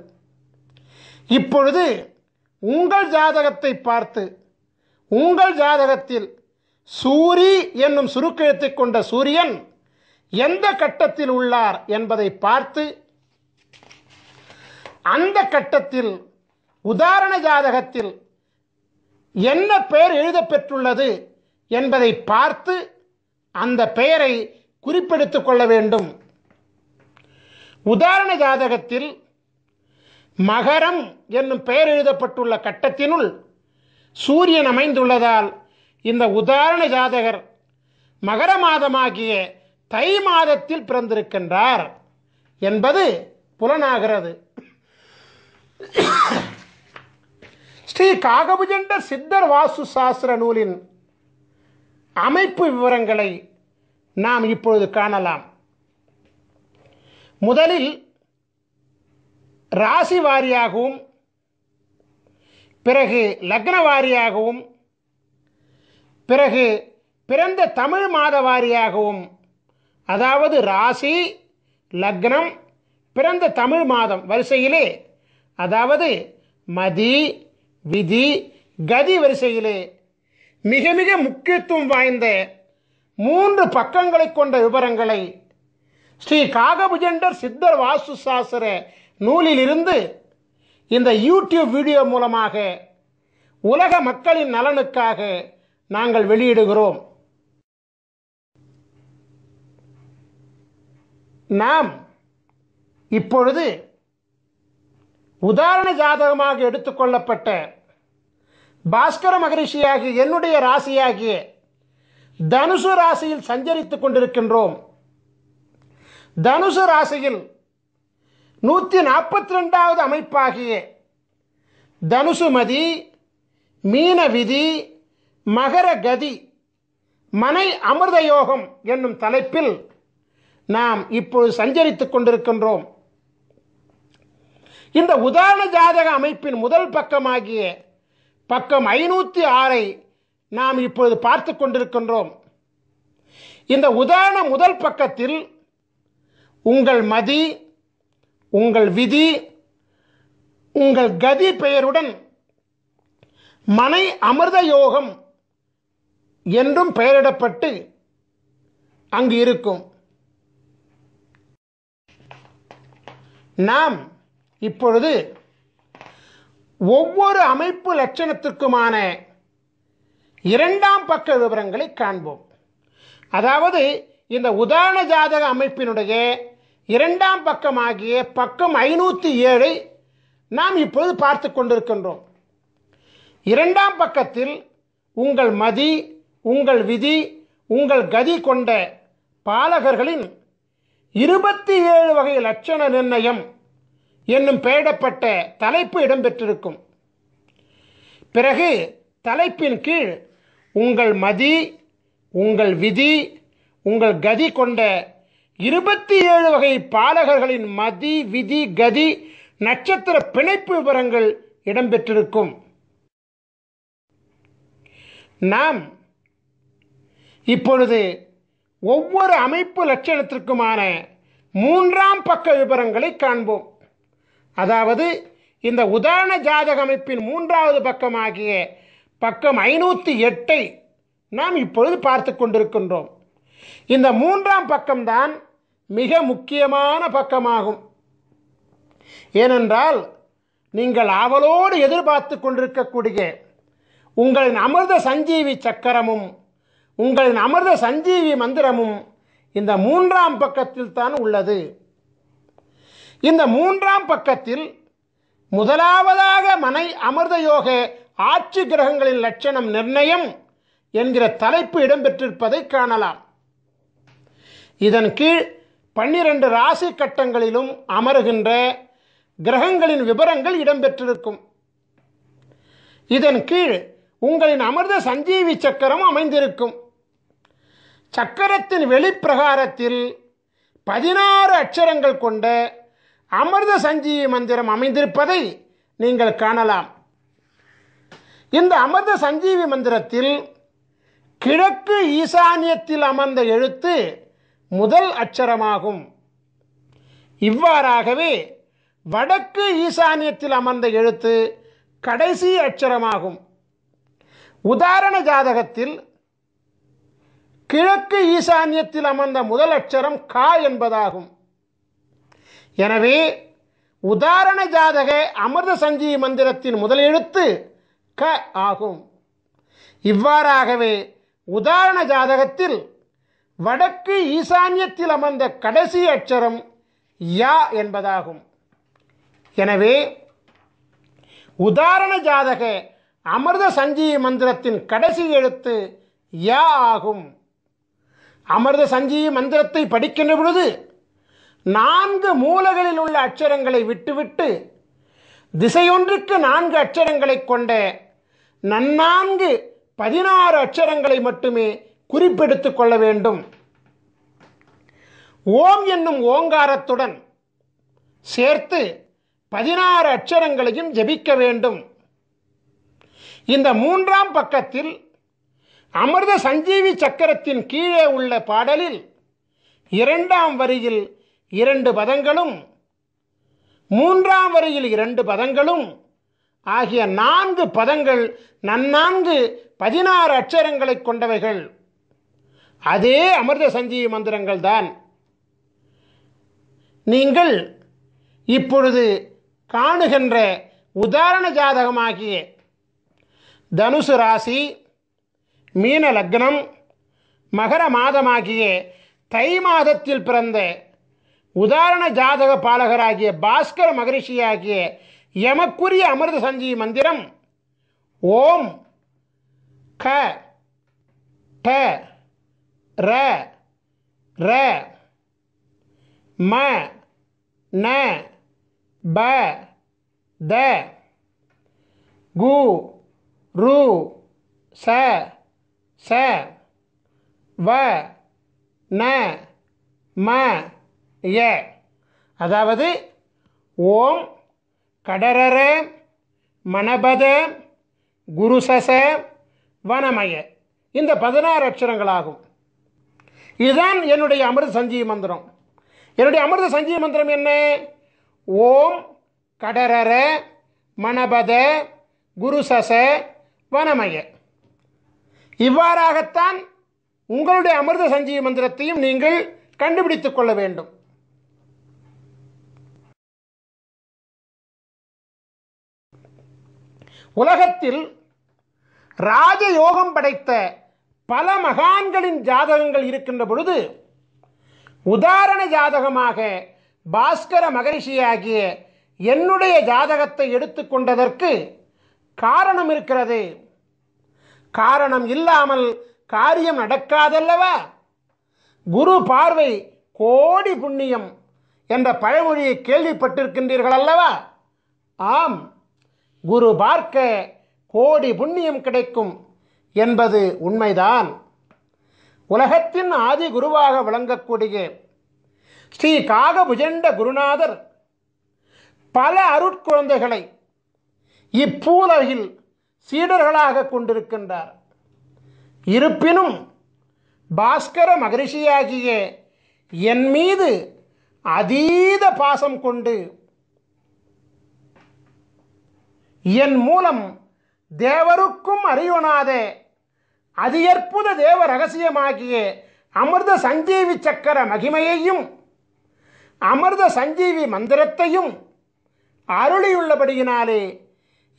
இப்பொழுது உங்கள் ஜாதகத்தை பார்த்து உங்கள் ஜாதகத்தில் சூரி என்னும் சுருக்கெழுத்தை கொண்ட சூரியன் எந்த கட்டத்தில் உள்ளார் என்பதை பார்த்து அந்த கட்டத்தில் உதாரண ஜாதகத்தில் என்ன பெயர் எழுதப்பெற்றுள்ளது என்பதை பார்த்து அந்த பெயரை குறிப்பெடுத்துக் கொள்ள வேண்டும். உதாரண ஜாதகத்தில் மகரம் என்னும் பெயர் எழுதப்பட்டுள்ள கட்டத்தினுள் சூரியன் அமைந்துள்ளதால் இந்த உதாரண ஜாதகர் மகர மாதமாகிய தை மாதத்தில் பிறந்திருக்கின்றார் என்பது புலனாகிறது. ஸ்ரீ காகபுஜண்ட சித்தர் வாஸ்து சாஸ்திர நூலின் அமைப்பு விவரங்களை நாம் இப்பொழுது காணலாம். முதலில் ராசி வாரியாகவும் பிறகு லக்ன வாரியாகவும் பிறகு பிறந்த தமிழ் மாத வாரியாகவும், அதாவது ராசி லக்னம் பிறந்த தமிழ் மாதம் வரிசையிலே, அதாவது மதி விதி கதி வரிசையிலே மிக மிக முக்கியத்துவம் வாய்ந்த 3 பக்கங்களை கொண்ட விவரங்களை ஸ்ரீ காகபுஜண்டர் சித்தர் வாஸ்து சாஸ்திர நூலிலிருந்து இந்த யூடியூப் வீடியோ மூலமாக உலக மக்களின் நலனுக்காக நாங்கள் வெளியிடுகிறோம். நாம் இப்பொழுது உதாரண ஜாதகமாக எடுத்துக்கொள்ளப்பட்ட பாஸ்கர மகரிஷியாகிய என்னுடைய ராசியாகிய தனுசு ராசியில் சஞ்சரித்துக் கொண்டிருக்கின்றோம். தனுசு ராசியில் 142வது அமைப்பாகிய தனுசுமதி மீன விதி மகர கதி மனை அமிர்த யோகம் என்னும் தலைப்பில் நாம் இப்பொழுது சஞ்சரித்துக் கொண்டிருக்கின்றோம். இந்த உதாரண ஜாதக அமைப்பின் முதல் பக்கமாகிய பக்கம் 506 நாம் இப்பொழுது பார்த்து கொண்டிருக்கின்றோம். இந்த உதாரண முதல் பக்கத்தில் உங்கள் மதி உங்கள் விதி உங்கள் கதி பெயருடன் மனை அமிர்த யோகம் என்றும் பெயரிடப்பட்டு அங்கு இருக்கும். நாம் இப்பொழுது ஒவ்வொரு அமைப்பு லட்சணத்திற்குமான 2ஆம் பக்க விவரங்களை காண்போம். அதாவது இந்த உதாரண ஜாதக அமைப்பினுடைய 2ஆம் பக்கமாகிய பக்கம் 507 நாம் இப்பொழுது பார்த்து கொண்டிருக்கின்றோம். 2ஆம் பக்கத்தில் உங்கள் மதி உங்கள் விதி உங்கள் கதி கொண்ட பாலகர்களின் 27 வகை லட்சண நிர்ணயம் என்னும் பெயரிடப்பட்ட தலைப்பு இடம்பெற்றிருக்கும். பிறகு தலைப்பின் கீழ் உங்கள் மதி உங்கள் விதி உங்கள் கதி கொண்ட 27 வகை பாலகர்களின் மதி விதி கதி நட்சத்திர பிணைப்பு விவரங்கள் இடம்பெற்றிருக்கும். நாம் இப்பொழுது ஒவ்வொரு அமைப்பு லட்சணத்திற்குமான 3ஆம் பக்க விவரங்களை காண்போம். அதாவது இந்த உதாரண ஜாதக அமைப்பின் 3வது பக்கமாகிய பக்கம் 508 நாம் இப்பொழுது பார்த்து கொண்டிருக்கின்றோம். இந்த 3ஆம் பக்கம்தான் மிக முக்கியமான பக்கமாகும். ஏனென்றால் நீங்கள் ஆவலோடு எதிர்பார்த்து கொண்டிருக்கக்கூடிய உங்களின் அமிர்த சஞ்சீவி சக்கரமும் உங்களின் அமிர்த சஞ்சீவி மந்திரமும் இந்த 3ஆம் பக்கத்தில் தான் உள்ளது. இந்த 3ஆம் பக்கத்தில் முதலாவதாக மனை அமிர்த யோக ஆட்சி கிரகங்களின் லட்சணம் நிர்ணயம் என்கிற தலைப்பு இடம்பெற்றிருப்பதை காணலாம். இதன் கீழ் 12 ராசி கட்டங்களிலும் அமருகின்ற கிரகங்களின் விவரங்கள் இடம்பெற்றிருக்கும். இதன் கீழ் உங்களின் அமிர்த சஞ்சீவி சக்கரம் அமைந்திருக்கும். சக்கரத்தின் வெளிப்பிரகாரத்தில் 16 அட்சரங்கள் கொண்ட அமிர்த சஞ்சீவி மந்திரம் அமைந்திருப்பதை நீங்கள் காணலாம். இந்த அமிர்த சஞ்சீவி மந்திரத்தில் கிழக்கு ஈசானியத்தில் அமர்ந்த எழுத்து முதல் அட்சரமாகும். இவ்வாறாகவே வடக்கு ஈசானியத்தில் அமர்ந்த எழுத்து கடைசி அட்சரமாகும். உதாரண ஜாதகத்தில் கிழக்கு ஈசானியத்தில் அமர்ந்த முதல் அட்சரம் கா என்பதாகும். எனவே உதாரண ஜாதக அமிர்த சஞ்சீவி மந்திரத்தின் முதல் எழுத்து க ஆகும். இவ்வாறாகவே உதாரண ஜாதகத்தில் வடக்கு ஈசான்யத்தில் அமர்ந்த கடைசி அட்சரம் யா என்பதாகும். எனவே உதாரண ஜாதக அமிர்த சஞ்சீவி மந்திரத்தின் கடைசி எழுத்து யா ஆகும். அமிர்த சஞ்சீவி மந்திரத்தை படிக்கின்ற பொழுது 4 மூலைகளில் உள்ள அட்சரங்களை விட்டுவிட்டு திசையொன்றுக்கு 4 அட்சரங்களை கொண்ட நன்னான்கு 16 அட்சரங்களை மட்டுமே குறிப்பெடுத்துக் கொள்ள வேண்டும். ஓம் என்னும் ஓங்காரத்துடன் சேர்த்து 16 அட்சரங்களையும் ஜபிக்க வேண்டும். இந்த 3ஆம் பக்கத்தில் அமிர்த சஞ்சீவி சக்கரத்தின் கீழே உள்ள பாடலில் 2ஆம் வரியில் 2 பதங்களும் 3ஆம் வரியில் 2 பதங்களும் ஆகிய 4 பதங்கள் நன்னான்கு 16 அட்சரங்களை கொண்டவைகள். அதே அமிர்த சஞ்சீவி மந்திரங்கள் தான். நீங்கள் இப்பொழுது காணுகின்ற உதாரண ஜாதகமாகிய தனுசு ராசி, மீன லக்னம், மகர மாதமாகிய தை மாதத்தில் பிறந்த உதாரண ஜாதக பாலகராகிய பாஸ்கர மகரிஷியாகிய எமக்குரிய அமிர்த சஞ்சீவி மந்திரம் ஓம் க ட ர ர ம ந ப த கு ரு ச ச வ ந ம ய. அதாவது ஓம் கடரர மணபத குருசச வனமய, இந்த 16 அட்சரங்களாகும். இதுதான் என்னுடைய அமிர்த சஞ்சீவி மந்திரம். என்னுடைய அமிர்த சஞ்சீவி மந்திரம் என்ன? ஓம் கடரர மணபத குருசச வனமய. இவ்வாறாகத்தான் உங்களுடைய அமிர்த சஞ்சீவி மந்திரத்தையும் நீங்கள் கண்டுபிடித்துக் கொள்ள வேண்டும். உலகத்தில் ராஜயோகம் படைத்த பல மகான்களின் ஜாதகங்கள் இருக்கின்ற பொழுது உதாரண ஜாதகமாக பாஸ்கர மகரிஷியாகிய என்னுடைய ஜாதகத்தை எடுத்துக்கொண்டதற்கு காரணம் இருக்கிறது. காரணம் இல்லாமல் காரியம் நடக்காதல்லவா? குரு பார்வை கோடி புண்ணியம் என்ற பழமொழியை கேள்விப்பட்டிருக்கின்றீர்கள் அல்லவா? ஆம், குரு பார்க்க கோடி புண்ணியம் கிடைக்கும் என்பது உண்மைதான். உலகத்தின் ஆதி குருவாக விளங்கக்கூடிய ஸ்ரீ காகபுஜண்ட குருநாதர் பல அருட்குழந்தைகளை இப்பூலகில் சீடர்களாக கொண்டிருக்கின்றார். இருப்பினும் பாஸ்கர மகரிஷியாகிய என் மீது அதீத பாசம் கொண்டு என் மூலம் தேவருக்கும் அறியொணாத அதியற்புத தேவ ரகசியமாகிய அமிர்த சஞ்சீவி சக்கர மகிமையையும் அமிர்த சஞ்சீவி மந்திரத்தையும் அருளியுள்ளபடியினாலே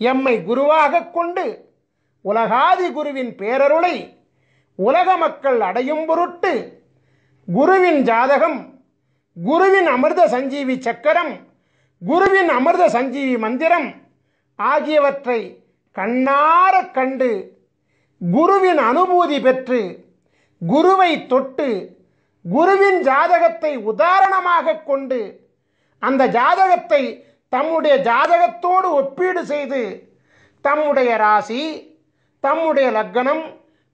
எம்மை குருவாக கொண்டு உலகாதி குருவின் பேரருளை உலக மக்கள் அடையும் பொருட்டு குருவின் ஜாதகம், குருவின் அமிர்த சஞ்சீவி சக்கரம், குருவின் அமிர்த சஞ்சீவி மந்திரம் ஆகியவற்றை கண்ணார கண்டு குருவின் அனுபூதி பெற்று குருவை தொட்டு குருவின் ஜாதகத்தை உதாரணமாக கொண்டு அந்த ஜாதகத்தை தம்முடைய ஜாதகத்தோடு ஒப்பீடு செய்து தம்முடைய ராசி, தம்முடைய லக்னம்,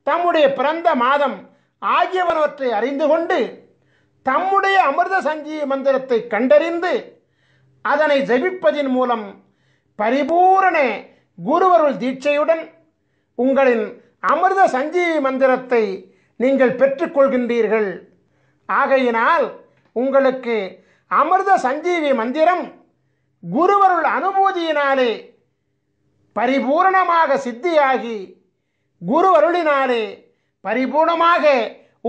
தம்முடைய பிறந்த மாதம் ஆகியவற்றை அறிந்து கொண்டு தம்முடைய அமிர்த சஞ்சீவி மந்திரத்தை கண்டறிந்து அதனை ஜபிப்பதின் மூலம் பரிபூரண குருவருள் தீட்சையுடன் உங்களின் அமிர்த சஞ்சீவி மந்திரத்தை நீங்கள் பெற்றுக்கொள்கின்றீர்கள். ஆகையினால் உங்களுக்கு அமிர்த சஞ்சீவி மந்திரம் குருவருள் அனுபூதியினாலே பரிபூரணமாக சித்தியாகி குருவருளினாலே பரிபூர்ணமாக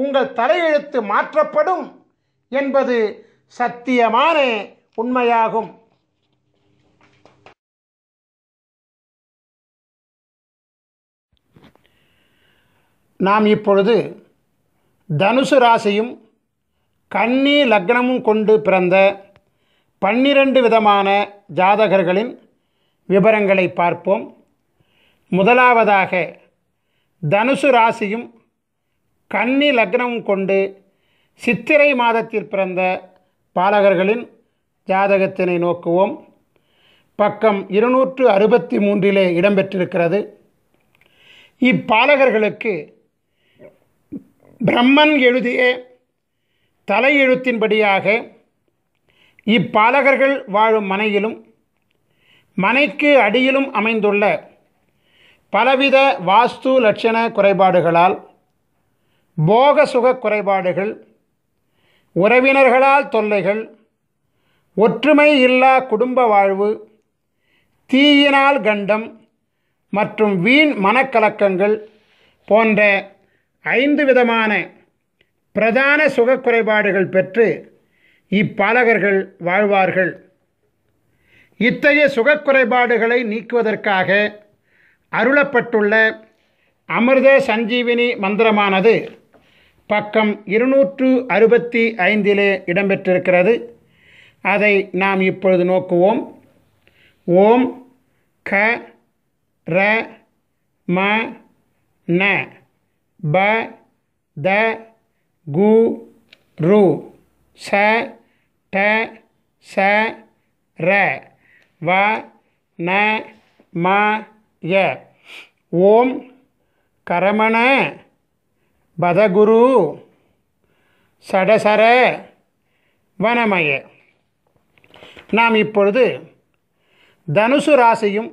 உங்கள் தலையெழுத்து மாற்றப்படும் என்பது சத்தியமான உண்மையாகும். நாம் இப்பொழுது தனுசு ராசியும் கன்னி லக்னமும் கொண்டு பிறந்த 12 விதமான ஜாதகர்களின் விவரங்களை பார்ப்போம். முதலாவதாக தனுசு ராசியும் கன்னி லக்னமும் கொண்டு சித்திரை மாதத்தில் பிறந்த பாலகர்களின் ஜாதகத்தினை நோக்குவோம். பக்கம் 263 இடம்பெற்றிருக்கிறது. இப்பாலகர்களுக்கு பிரம்மன் எழுதிய தலையெழுத்தின்படியாக இப்பாலகர்கள் வாழும் மனையிலும் மனைக்கு அடியிலும் அமைந்துள்ள பலவித வாஸ்து லட்சண குறைபாடுகளால், போக சுக குறைபாடுகள், உறவினர்களால் தொல்லைகள், ஒற்றுமை இல்லா குடும்ப வாழ்வு, தீயினால் கண்டம் மற்றும் வீண் மனக்கலக்கங்கள் போன்ற 5 விதமான பிரதான சுக குறைபாடுகள் பெற்று இப்பாலகர்கள் வாழ்வார்கள். இத்தகைய சுகக்குறைபாடுகளை நீக்குவதற்காக அருளப்பட்டுள்ள அமிர்த சஞ்சீவினி மந்திரமானது பக்கம் 265 இடம்பெற்றிருக்கிறது. அதை நாம் இப்பொழுது நோக்குவோம். ஓம் க ர ம ந ப த கு ரு ச ட ச ர வ ந ம ய. ஓம் கரமண பதகுரு சடசர வனமய. நாம் இப்பொழுது தனுசு ராசியும்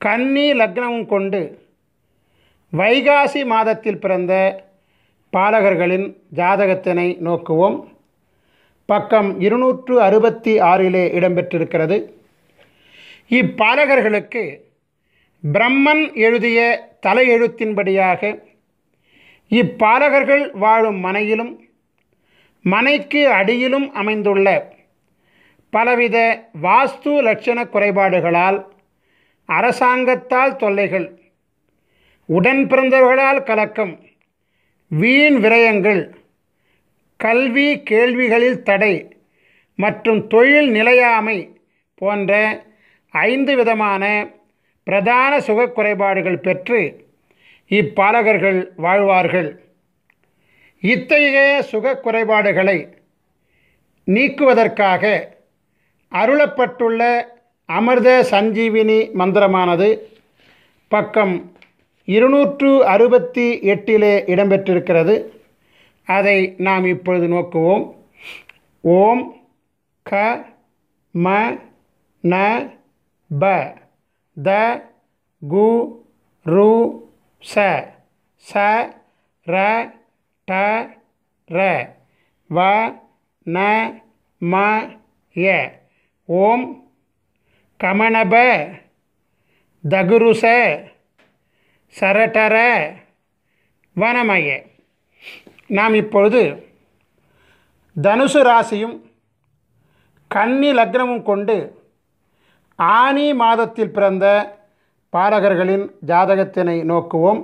கன்னி லக்னமும் கொண்டு வைகாசி மாதத்தில் பிறந்த பாலகர்களின் ஜாதகத்தினை நோக்குவோம். பக்கம் 266 இடம்பெற்றிருக்கிறது. இப்பாலகர்களுக்கு பிரம்மன் எழுதிய தலையெழுத்தின்படியாக இப்பாலகர்கள் வாழும் மனையிலும் மனைக்கு அடியிலும் அமைந்துள்ள பலவித வாஸ்து லட்சண குறைபாடுகளால், அரசாங்கத்தால் தொல்லைகள், உடன் பிறந்தவர்களால் கலக்கம், வீண் விரயங்கள், கல்வி கேள்விகளில் தடை மற்றும் தொழில் நிலையாமை போன்ற 5 விதமான பிரதான சுகக்குறைபாடுகள் பெற்று இப்பாலகர்கள் வாழ்வார்கள். இத்தகைய சுகக்குறைபாடுகளை நீக்குவதற்காக அருளப்பட்டுள்ள அமிர்த சஞ்சீவினி மந்திரமானது பக்கம் 268 இடம்பெற்றிருக்கிறது. அதை நாம் இப்பொழுது நோக்குவோம். ஓம் க ம ந ப த கு ரு ச ச ர ட ர வ ந ம ய. ஓம் கமனப தகுருச சரட்டர வனமய. நாம் இப்பொழுது தனுசு ராசியும் கன்னி லக்னமும் கொண்டு ஆனி மாதத்தில் பிறந்த பாலகர்களின் ஜாதகத்தினை நோக்குவோம்.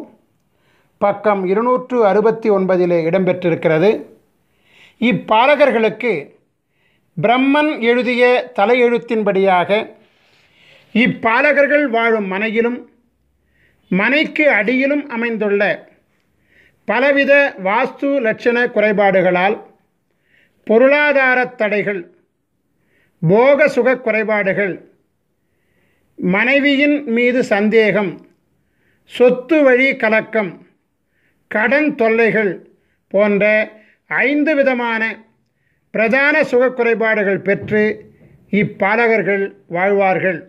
பக்கம் 269 இடம்பெற்றிருக்கிறது. இப்பாலகர்களுக்கு பிரம்மன் எழுதிய தலையெழுத்தின்படியாக இப்பாலகர்கள் வாழும் மனையிலும் மனைக்கு அடியிலும் அமைந்துள்ள பலவித வாஸ்து லட்சண குறைபாடுகளால், பொருளாதார தடைகள், போக சுக குறைபாடுகள், மனைவியின் மீது சந்தேகம், சொத்து வழி கலக்கம், கடன் தொல்லைகள் போன்ற 5 விதமான பிரதான சுகக்குறைபாடுகள் பெற்று இப்பாலகர்கள் வாழ்வார்கள்.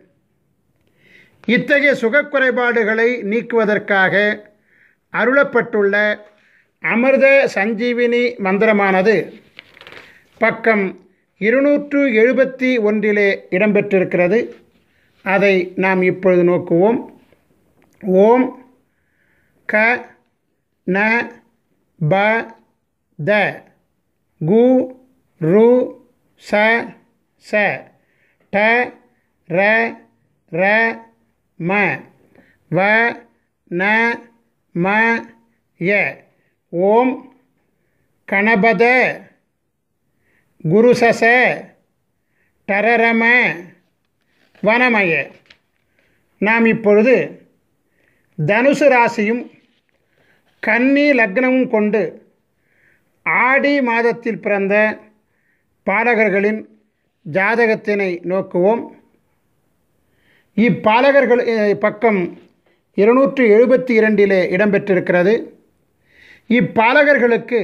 இத்தகைய சுகக்குறைபாடுகளை நீக்குவதற்காக அருளப்பட்டுள்ள அமிர்த சஞ்சீவினி மந்திரமானது பக்கம் 271 இடம்பெற்றிருக்கிறது. அதை நாம் இப்பொழுது நோக்குவோம். ஓம் க ந ப த கு ரு ச ச ட ர ர ம வ ந ம ய. ஓம் கணபத குருசச டரரம வனமய. நாம் இப்பொழுது தனுசு ராசியும் கன்னி லக்னமும் கொண்டு ஆடி மாதத்தில் பிறந்த பாலகர்களின் ஜாதகத்தினை நோக்குவோம். இப்பாலகர்கள் பக்கம் 272 இடம்பெற்றிருக்கிறது. இப்பாலகர்களுக்கு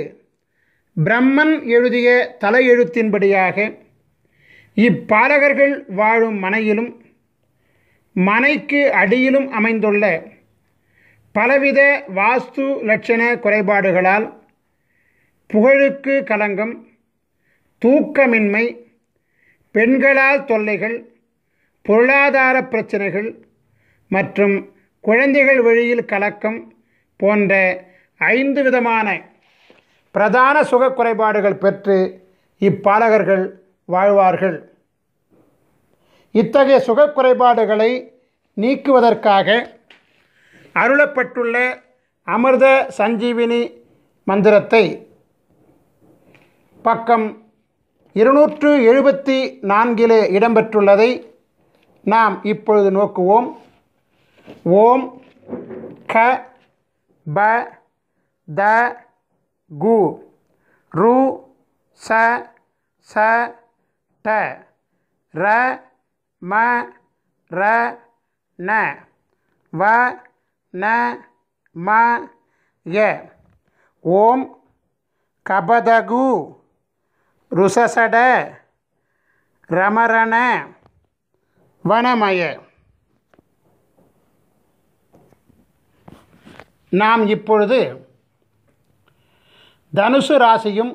பிரம்மன் எழுதிய தலையெழுத்தின்படியாக இப்பாலகர்கள் வாழும் மனையிலும் மனைக்கு அடியிலும் அமைந்துள்ள பலவித வாஸ்து லட்சண குறைபாடுகளால் புகழுக்கு களங்கம், தூக்கமின்மை, பெண்களால் தொல்லைகள், பொருளாதார பிரச்சனைகள் மற்றும் குழந்தைகள் வழியில் கலக்கம் போன்ற 5 விதமான பிரதான சுக குறைபாடுகள் பெற்று இப்பாலகர்கள் வாழ்வார்கள். இத்தகைய சுக குறைபாடுகளை நீக்குவதற்காக அருளப்பட்டுள்ள அமிர்த சஞ்சீவினி மந்திரத்தை பக்கம் 274 இடம்பெற்றுள்ளதை நாம் இப்பொழுது நோக்குவோம். ஓம் க ப த கு ரு ச ச ட ர ம ர ந வ ந ம ய. ஓம் கபதகு ருசசட ரமரண வனமய. நாம் இப்பொழுது தனுசு ராசியும்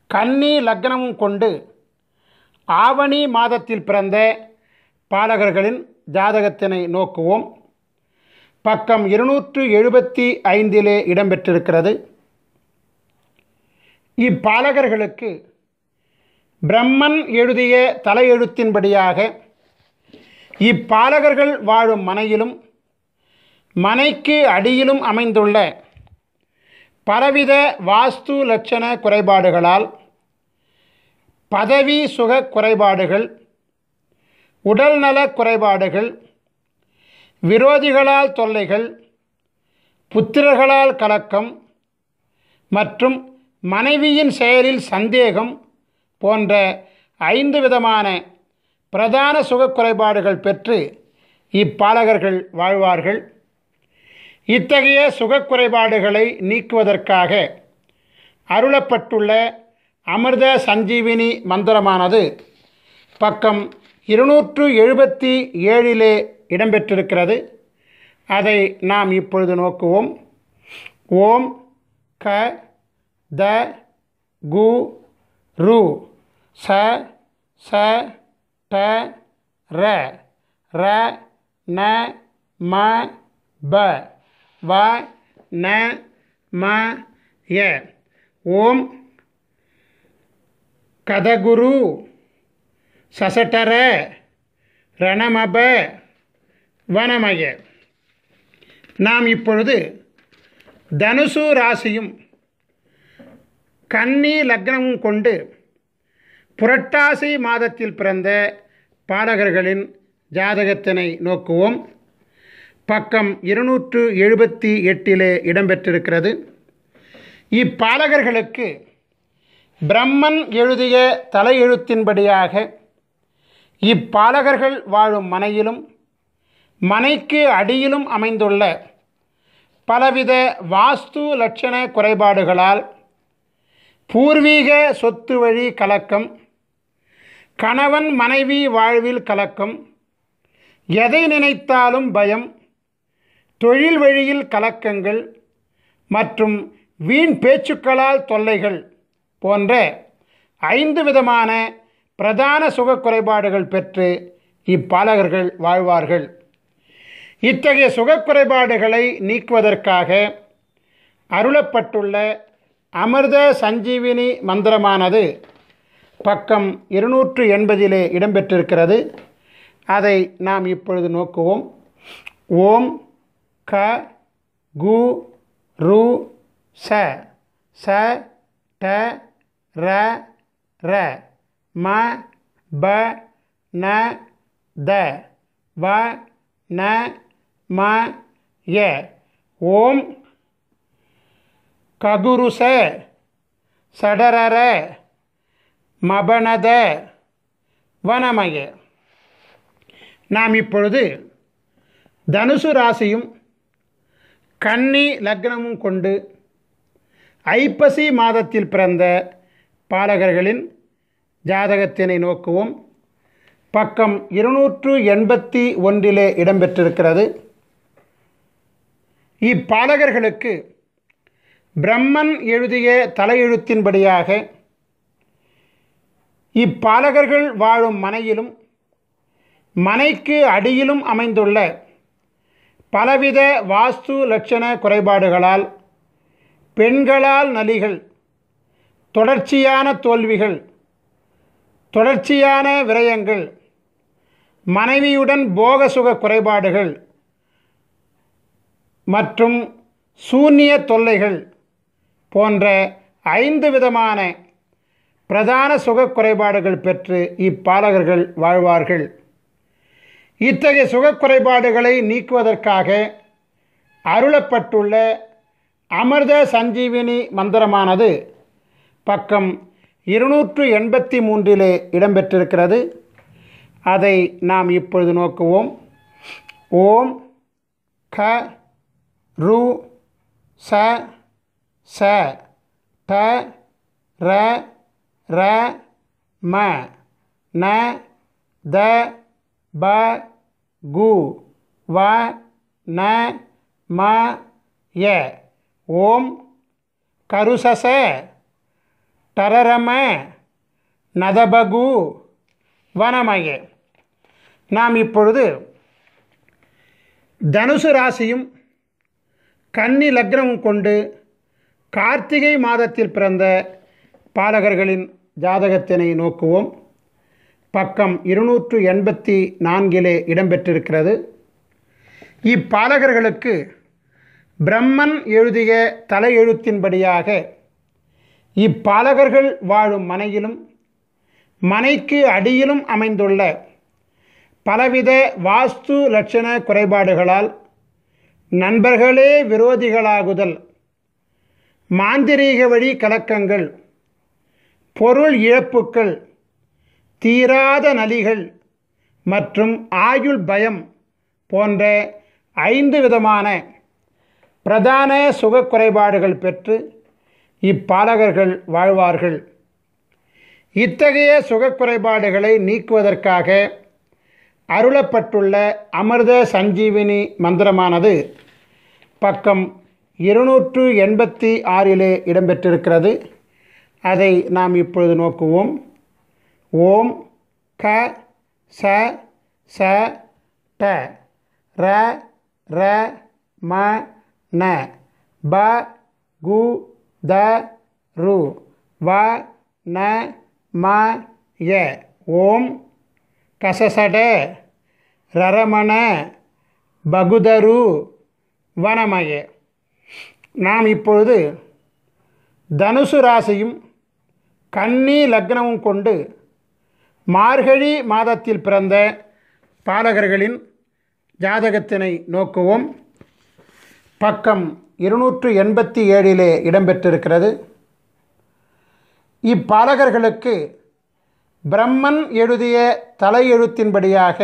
கன்னி லக்னமும் கொண்டு ஆவணி மாதத்தில் பிறந்த பாலகர்களின் ஜாதகத்தினை நோக்குவோம். பக்கம் 275 இடம்பெற்றிருக்கிறது. இப்பாலகர்களுக்கு பிரம்மன் எழுதிய தலையெழுத்தின்படியாக இப்பாலகர்கள் வாழும் மனையிலும் மனைக்கு அடியிலும் அமைந்துள்ள பலவித வாஸ்து லட்சண குறைபாடுகளால் பதவி சுக குறைபாடுகள், உடல்நல குறைபாடுகள், விரோதிகளால் தொல்லைகள், புத்திரர்களால் கலக்கம் மற்றும் மனைவியின் செயலில் சந்தேகம் போன்ற 5 விதமான பிரதான சுக குறைபாடுகள் பெற்று இப்பாலகர்கள் வாழ்வார்கள். இத்தகைய சுக குறைபாடுகளை நீக்குவதற்காக அருளப்பட்டுள்ள அமிர்த சஞ்சீவினி மந்திரமானது பக்கம் 277 இடம்பெற்றிருக்கிறது. அதை நாம் இப்பொழுது நோக்குவோம். ஓம் க த கு ரு ச ச ட ர ர ந ம ப வ ந ம ய. ஓம் கதகுரு சசடர ரணமப வனமய. நாம் இப்பொழுது தனுசு ராசியும் கன்னி லக்னமும் கொண்டு புரட்டாசி மாதத்தில் பிறந்த பாலகர்களின் ஜாதகத்தினை நோக்குவோம். பக்கம் 278 இடம்பெற்றிருக்கிறது. இப்பாலகர்களுக்கு பிரம்மன் எழுதிய தலையெழுத்தின்படியாக இப்பாலகர்கள் வாழும் மனையிலும் மனைக்கு அடியிலும் அமைந்துள்ள பலவித வாஸ்து லட்சண குறைபாடுகளால் பூர்வீக சொத்து வழி கலக்கம், கணவன் மனைவி வாழ்வில் கலக்கம், எதை நினைத்தாலும் பயம், தொழில் வழியில் கலக்கங்கள் மற்றும் வீண் பேச்சுக்களால் தொல்லைகள் போன்ற 5 விதமான பிரதான சுக குறைபாடுகள் பெற்று இப்பாலகர்கள் வாழ்வார்கள். இத்தகைய சுக குறைபாடுகளை நீக்குவதற்காக அருளப்பட்டுள்ள அமிர்த சஞ்சீவினி மந்திரமானது பக்கம் 280 இடம்பெற்றிருக்கிறது. அதை நாம் இப்பொழுது நோக்குவோம். ஓம் க கு ரு ச ச ட ர ர ம ப ந த வ ந ம ய. ஓம் ககுருச சடரர மபனத வனமய. நாம் இப்பொழுது தனுசு ராசியும் கன்னி லக்னமும் கொண்டு ஐப்பசி மாதத்தில் பிறந்த பாலகர்களின் ஜாதகத்தினை நோக்குவோம். பக்கம் 281 இடம்பெற்றிருக்கிறது. இப்பாலகர்களுக்கு பிரம்மன் எழுதிய தலையெழுத்தின்படியாக இப்பாலகர்கள் வாழும் மனையிலும் மனைக்கு அடியிலும் அமைந்துள்ள பலவித வாஸ்து லட்சண குறைபாடுகளால் பெண்களால் நலிகள், தொடர்ச்சியான தோல்விகள், தொடர்ச்சியான விரயங்கள், மனைவியுடன் போகசுக குறைபாடுகள் மற்றும் சூன்ய தொல்லைகள் போன்ற 5 விதமான பிரதான சுக குறைபாடுகள் பெற்று இப்பாலகர்கள் வாழ்வார்கள். இத்தகைய சுகக்குறைபாடுகளை நீக்குவதற்காக அருளப்பட்டுள்ள அமிர்த சஞ்சீவினி மந்திரமானது பக்கம் 283 இடம்பெற்றிருக்கிறது. அதை நாம் இப்பொழுது நோக்குவோம். ஓம் க ரு ச ச ட ர ர ம ந த ப கு வ ந ம ய. ஓம் கருசச டரரம நதபகு வனமய. நாம் இப்பொழுது தனுசு ராசியும் கன்னி லக்னமும் கொண்டு கார்த்திகை மாதத்தில் பிறந்த பாலகர்களின் ஜாதகத்தினை நோக்குவோம். பக்கம் 284 இடம்பெற்றிருக்கிறது. இப்பாலகர்களுக்கு பிரம்மன் எழுதிய தலையெழுத்தின்படியாக இப்பாலகர்கள் வாழும் மனையிலும் மனைக்கு அடியிலும் அமைந்துள்ள பலவித வாஸ்து லட்சண குறைபாடுகளால் நண்பர்களே விரோதிகளாகுதல், மாந்திரீக வழி கலக்கங்கள், பொருள் இழப்புக்கள், தீராத நலிகள் மற்றும் ஆயுள் பயம் போன்ற 5 விதமான பிரதான சுக குறைபாடுகள் பெற்று இப்பாலகர்கள் வாழ்வார்கள். இத்தகைய சுகக்குறைபாடுகளை நீக்குவதற்காக அருளப்பட்டுள்ள அமிர்த சஞ்சீவினி மந்திரமானது பக்கம் 286 இடம்பெற்றிருக்கிறது. அதை நாம் இப்பொழுது நோக்குவோம். ஓம் க ச ச ட ர ர ம ந ப கு த ரு வ ந ம ய. ஓம் கசசட ரரமண பகுதரு வனமய. நாம் இப்பொழுது தனுசு ராசியும் கன்னி லக்னமும் கொண்டு மார்கழி மாதத்தில் பிறந்த பாலகர்களின் ஜாதகத்தினை நோக்குவோம். பக்கம் 287 இடம்பெற்றிருக்கிறது. இப்பாலகர்களுக்கு பிரம்மன் எழுதிய தலையெழுத்தின்படியாக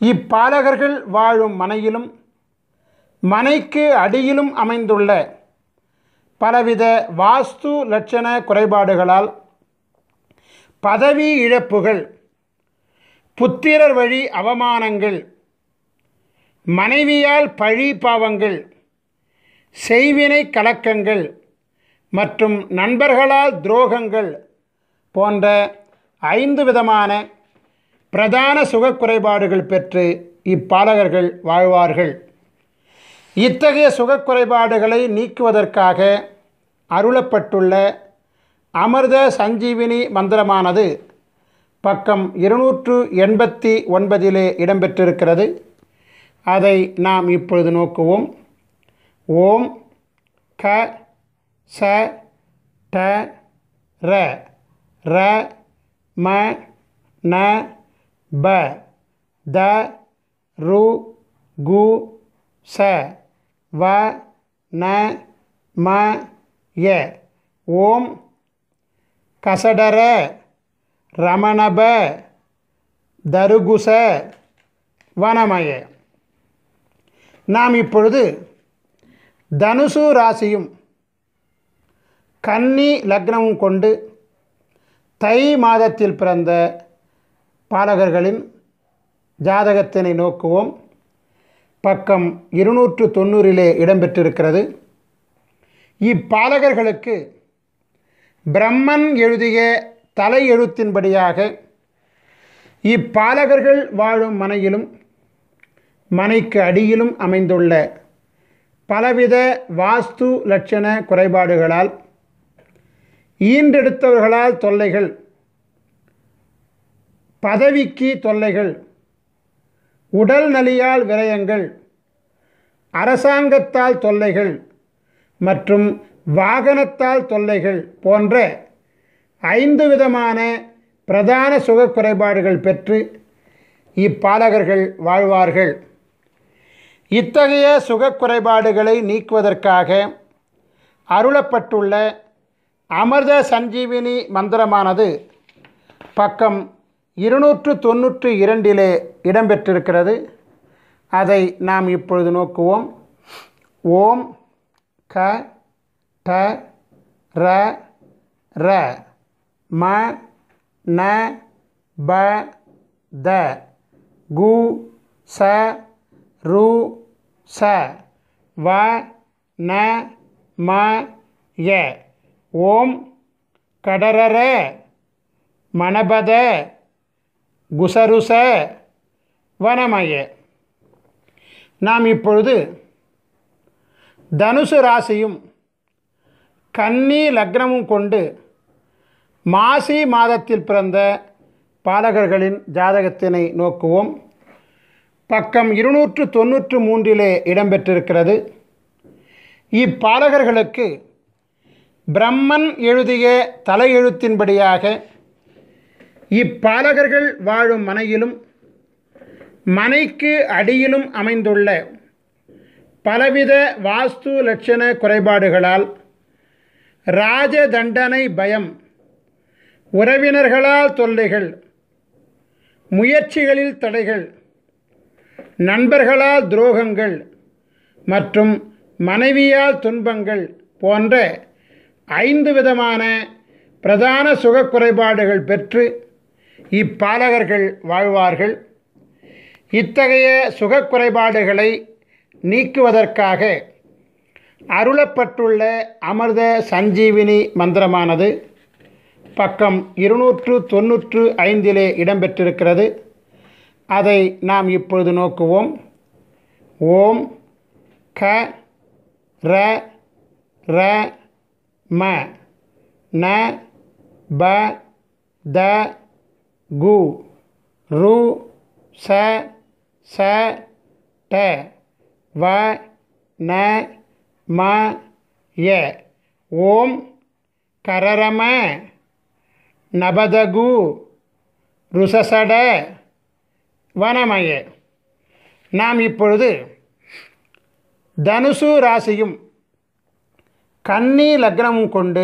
இப்பாலகர்கள் வாழும் மனையிலும் மனைக்கு அடியிலும் அமைந்துள்ள பலவித வாஸ்து லட்சண குறைபாடுகளால் பதவி இழப்புகள், புத்திரர் வழி அவமானங்கள், மனைவியால் பழி பாவங்கள், செய்வினை கலக்கங்கள் மற்றும் நண்பர்களால் துரோகங்கள் போன்ற 5 விதமான பிரதான சுகக்குறைபாடுகள் பெற்று இப்பாலகர்கள் வாழ்வார்கள். இத்தகைய சுகக்குறைபாடுகளை நீக்குவதற்காக அருளப்பட்டுள்ள அமிர்த சஞ்சீவினி மந்திரமானது பக்கம் 289 இடம்பெற்றிருக்கிறது. அதை நாம் இப்பொழுது நோக்குவோம். ஓம் க ச ட ர ர ம ந ப த ரு கு ச வ ந ம ய ஓம் கசடர ரமணப தருகுச வனமய. நாம் இப்பொழுது தனுசு ராசியும் கன்னி லக்னமும் கொண்டு தை மாதத்தில் பிறந்த பாலகர்களின் ஜாதகத்தினை நோக்குவோம். பக்கம் 290 இடம்பெற்றிருக்கிறது. இப்பாலகர்களுக்கு பிரம்மன் எழுதிய தலை எழுத்தின்படியாக இப்பாலகர்கள் வாழும் மனையிலும் மனைக்கு அடியிலும் அமைந்துள்ள பலவித வாஸ்து லட்சண குறைபாடுகளால் ஈன்றெடுத்தவர்களால் தொல்லைகள், பதவிக்கு தொல்லைகள், உடல் நலியால் விரயங்கள், அரசாங்கத்தால் தொல்லைகள் மற்றும் வாகனத்தால் தொல்லைகள் போன்ற 5 விதமான பிரதான சுக குறைபாடுகள் பெற்று இப்பாலகர்கள் வாழ்வார்கள். இத்தகைய சுக குறைபாடுகளை நீக்குவதற்காக அருளப்பட்டுள்ள அமிர்த சஞ்சீவினி மந்திரமானது பக்கம் 292 இடம்பெற்றிருக்கிறது. அதை நாம் இப்பொழுது நோக்குவோம். ஓம் க ட ர ர ம ந ப த கு ச ரு ச வ ந ம ய ஓம் கடரர மணபத குசருச வனமய. நாம் இப்பொழுது தனுசு ராசியும் கன்னி லக்னமும் கொண்டு மாசி மாதத்தில் பிறந்த பாலகர்களின் ஜாதகத்தினை நோக்குவோம். பக்கம் 293 இடம்பெற்றிருக்கிறது. இப்பாலகர்களுக்கு பிரம்மன் எழுதிய தலையெழுத்தின்படியாக இப்பாலகர்கள் வாழும் மனையிலும் மனைக்கு அடியிலும் அமைந்துள்ள பலவித வாஸ்து லட்சண குறைபாடுகளால் ராஜதண்டனை பயம், உறவினர்களால் தொல்லைகள், முயற்சிகளில் தடைகள், நண்பர்களால் துரோகங்கள் மற்றும் மனைவியால் துன்பங்கள் போன்ற 5 விதமான பிரதான சுக குறைபாடுகள் பெற்று இப்பாலகர்கள் வாழ்வார்கள். இத்தகைய சுக குறைபாடுகளை நீக்குவதற்காக அருளப்பட்டுள்ள அமிர்த சஞ்சீவினி மந்திரமானது பக்கம் 295 இடம்பெற்றிருக்கிறது. அதை நாம் இப்பொழுது நோக்குவோம். ஓம் க ர ர ம ந ப த கு ரு ச ச ட வ ந ம ய ஓம் கரரம நபதகு ருசசட வனமய. நாம் இப்பொழுது தனுசு ராசியும் கன்னி லக்னமும் கொண்டு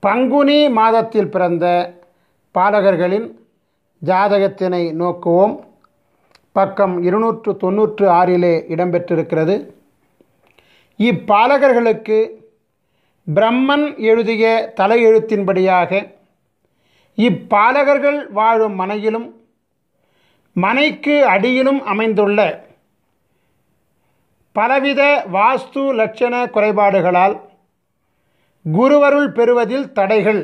பங்குனி மாதத்தில் பிறந்த பாலகர்களின் ஜாதகத்தினை நோக்குவோம். பக்கம் 296 இடம்பெற்றிருக்கிறது. இப்பாலகர்களுக்கு பிரம்மன் எழுதிய தலையெழுத்தின்படியாக இப்பாலகர்கள் வாழும் மனையிலும் மனைக்கு அடியிலும் அமைந்துள்ள பலவித வாஸ்து லட்சண குறைபாடுகளால் குருவருள் பெறுவதில் தடைகள்,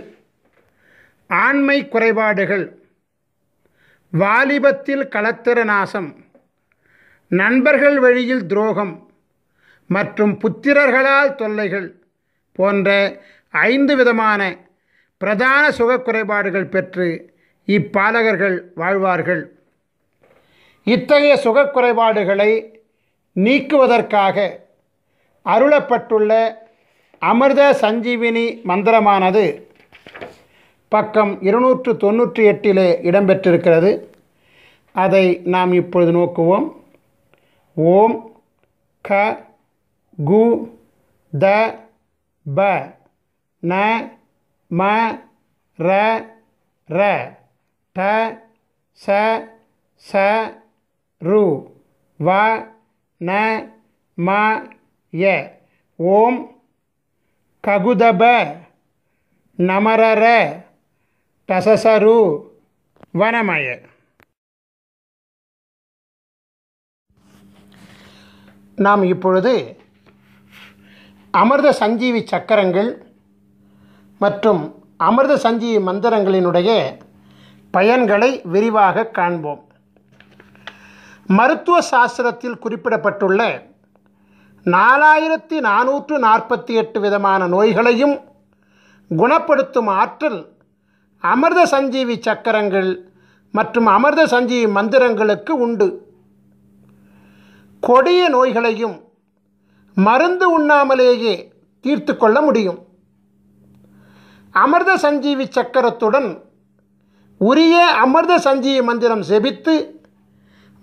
ஆண்மை குறைபாடுகள், வாலிபத்தில் களத்திர நாசம், நண்பர்கள் வழியில் துரோகம் மற்றும் புத்திரர்களால் தொல்லைகள் போன்ற 5 விதமான பிரதான சுக குறைபாடுகள் பெற்று இப்பாலகர்கள் வாழ்வார்கள். இத்தகைய சுக குறைபாடுகளை நீக்குவதற்காக அருளப்பட்டுள்ள அமிர்த சஞ்சீவினி மந்திரமானது பக்கம் 298 இடம்பெற்றிருக்கிறது. அதை நாம் இப்பொழுது நோக்குவோம். ஓம் க கு த ப ந ம ர ர ட ச ச ரு வ ந ம ய. ஓம் ககுதப நமரர டசசரு வனமய. நாம் இப்பொழுது அமிர்த சஞ்சீவி சக்கரங்கள் மற்றும் அமிர்த சஞ்சீவி மந்திரங்களினுடைய பயன்களை விரிவாக காண்போம். மருத்துவ சாஸ்திரத்தில் குறிப்பிடப்பட்டுள்ள 4448 விதமான நோய்களையும் குணப்படுத்தும் ஆற்றல் அமிர்த சஞ்சீவி சக்கரங்கள் மற்றும் அமிர்த சஞ்சீவி மந்திரங்களுக்கு உண்டு. கொடிய நோய்களையும் மருந்து உண்ணாமலேயே தீர்த்து கொள்ள முடியும். அமிர்த சஞ்சீவி சக்கரத்துடன் உரிய அமிர்த சஞ்சீவி மந்திரம் செபித்து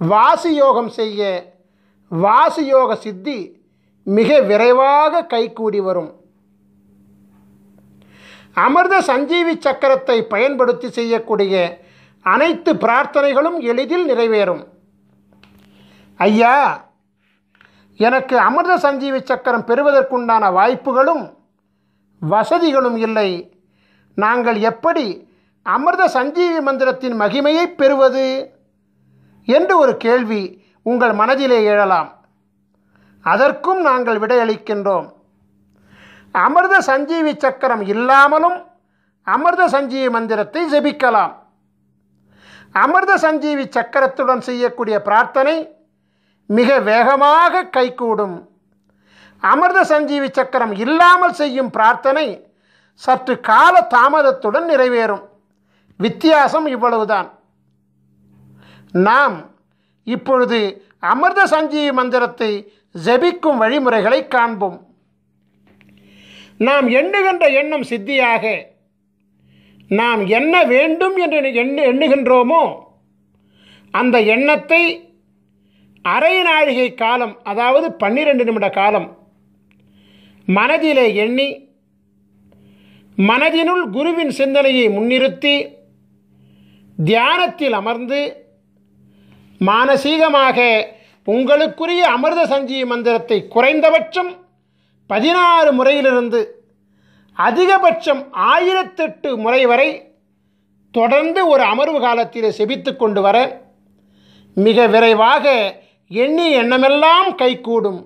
வாசியோகம் செய்ய வாசியோக சித்தி மிக விரைவாக கைகூடி வரும். அமிர்த சஞ்சீவி சக்கரத்தை பயன்படுத்தி செய்யக்கூடிய அனைத்து பிரார்த்தனைகளும் எளிதில் நிறைவேறும். ஐயா, எனக்கு அமிர்த சஞ்சீவி சக்கரம் பெறுவதற்குண்டான வாய்ப்புகளும் வசதிகளும் இல்லை. நாங்கள் எப்படி அமிர்த சஞ்சீவி மந்திரத்தின் மகிமையை பெறுவது என்று ஒரு கேள்வி உங்கள் மனதிலே எழலாம். அதற்கும் நாங்கள் விடையளிக்கின்றோம். அமிர்த சஞ்சீவி சக்கரம் இல்லாமலும் அமிர்த சஞ்சீவி மந்திரத்தை ஜெபிக்கலாம். அமிர்த சஞ்சீவி சக்கரத்துடன் செய்யக்கூடிய பிரார்த்தனை மிக வேகமாக கைகூடும். அமிர்த சஞ்சீவி சக்கரம் இல்லாமல் செய்யும் பிரார்த்தனை சற்று கால தாமதத்துடன் நிறைவேறும். வித்தியாசம் இவ்வளவுதான். நாம் இப்பொழுது அமிர்த சஞ்சீவி மந்திரத்தை ஜெபிக்கும் வழிமுறைகளை காண்போம். நாம் எண்ணுகின்ற எண்ணம் சித்தியாக நாம் என்ன வேண்டும் என்று எண்ணுகின்றோமோ அந்த எண்ணத்தை அரை நாழிகை காலம், அதாவது 12 நிமிட காலம் மனதிலே எண்ணி மனதினுள் குருவின் சிந்தனையை முன்னிறுத்தி தியானத்தில் அமர்ந்து மானசீகமாக உங்களுக்குரிய அமிர்த சஞ்சீவி மந்திரத்தை குறைந்தபட்சம் 16 முறையிலிருந்து அதிகபட்சம் 1008 முறை வரை தொடர்ந்து ஒரு அமர்வு காலத்தில் செபித்து கொண்டு வர மிக விரைவாக எண்ணி எண்ணமெல்லாம் கைகூடும்.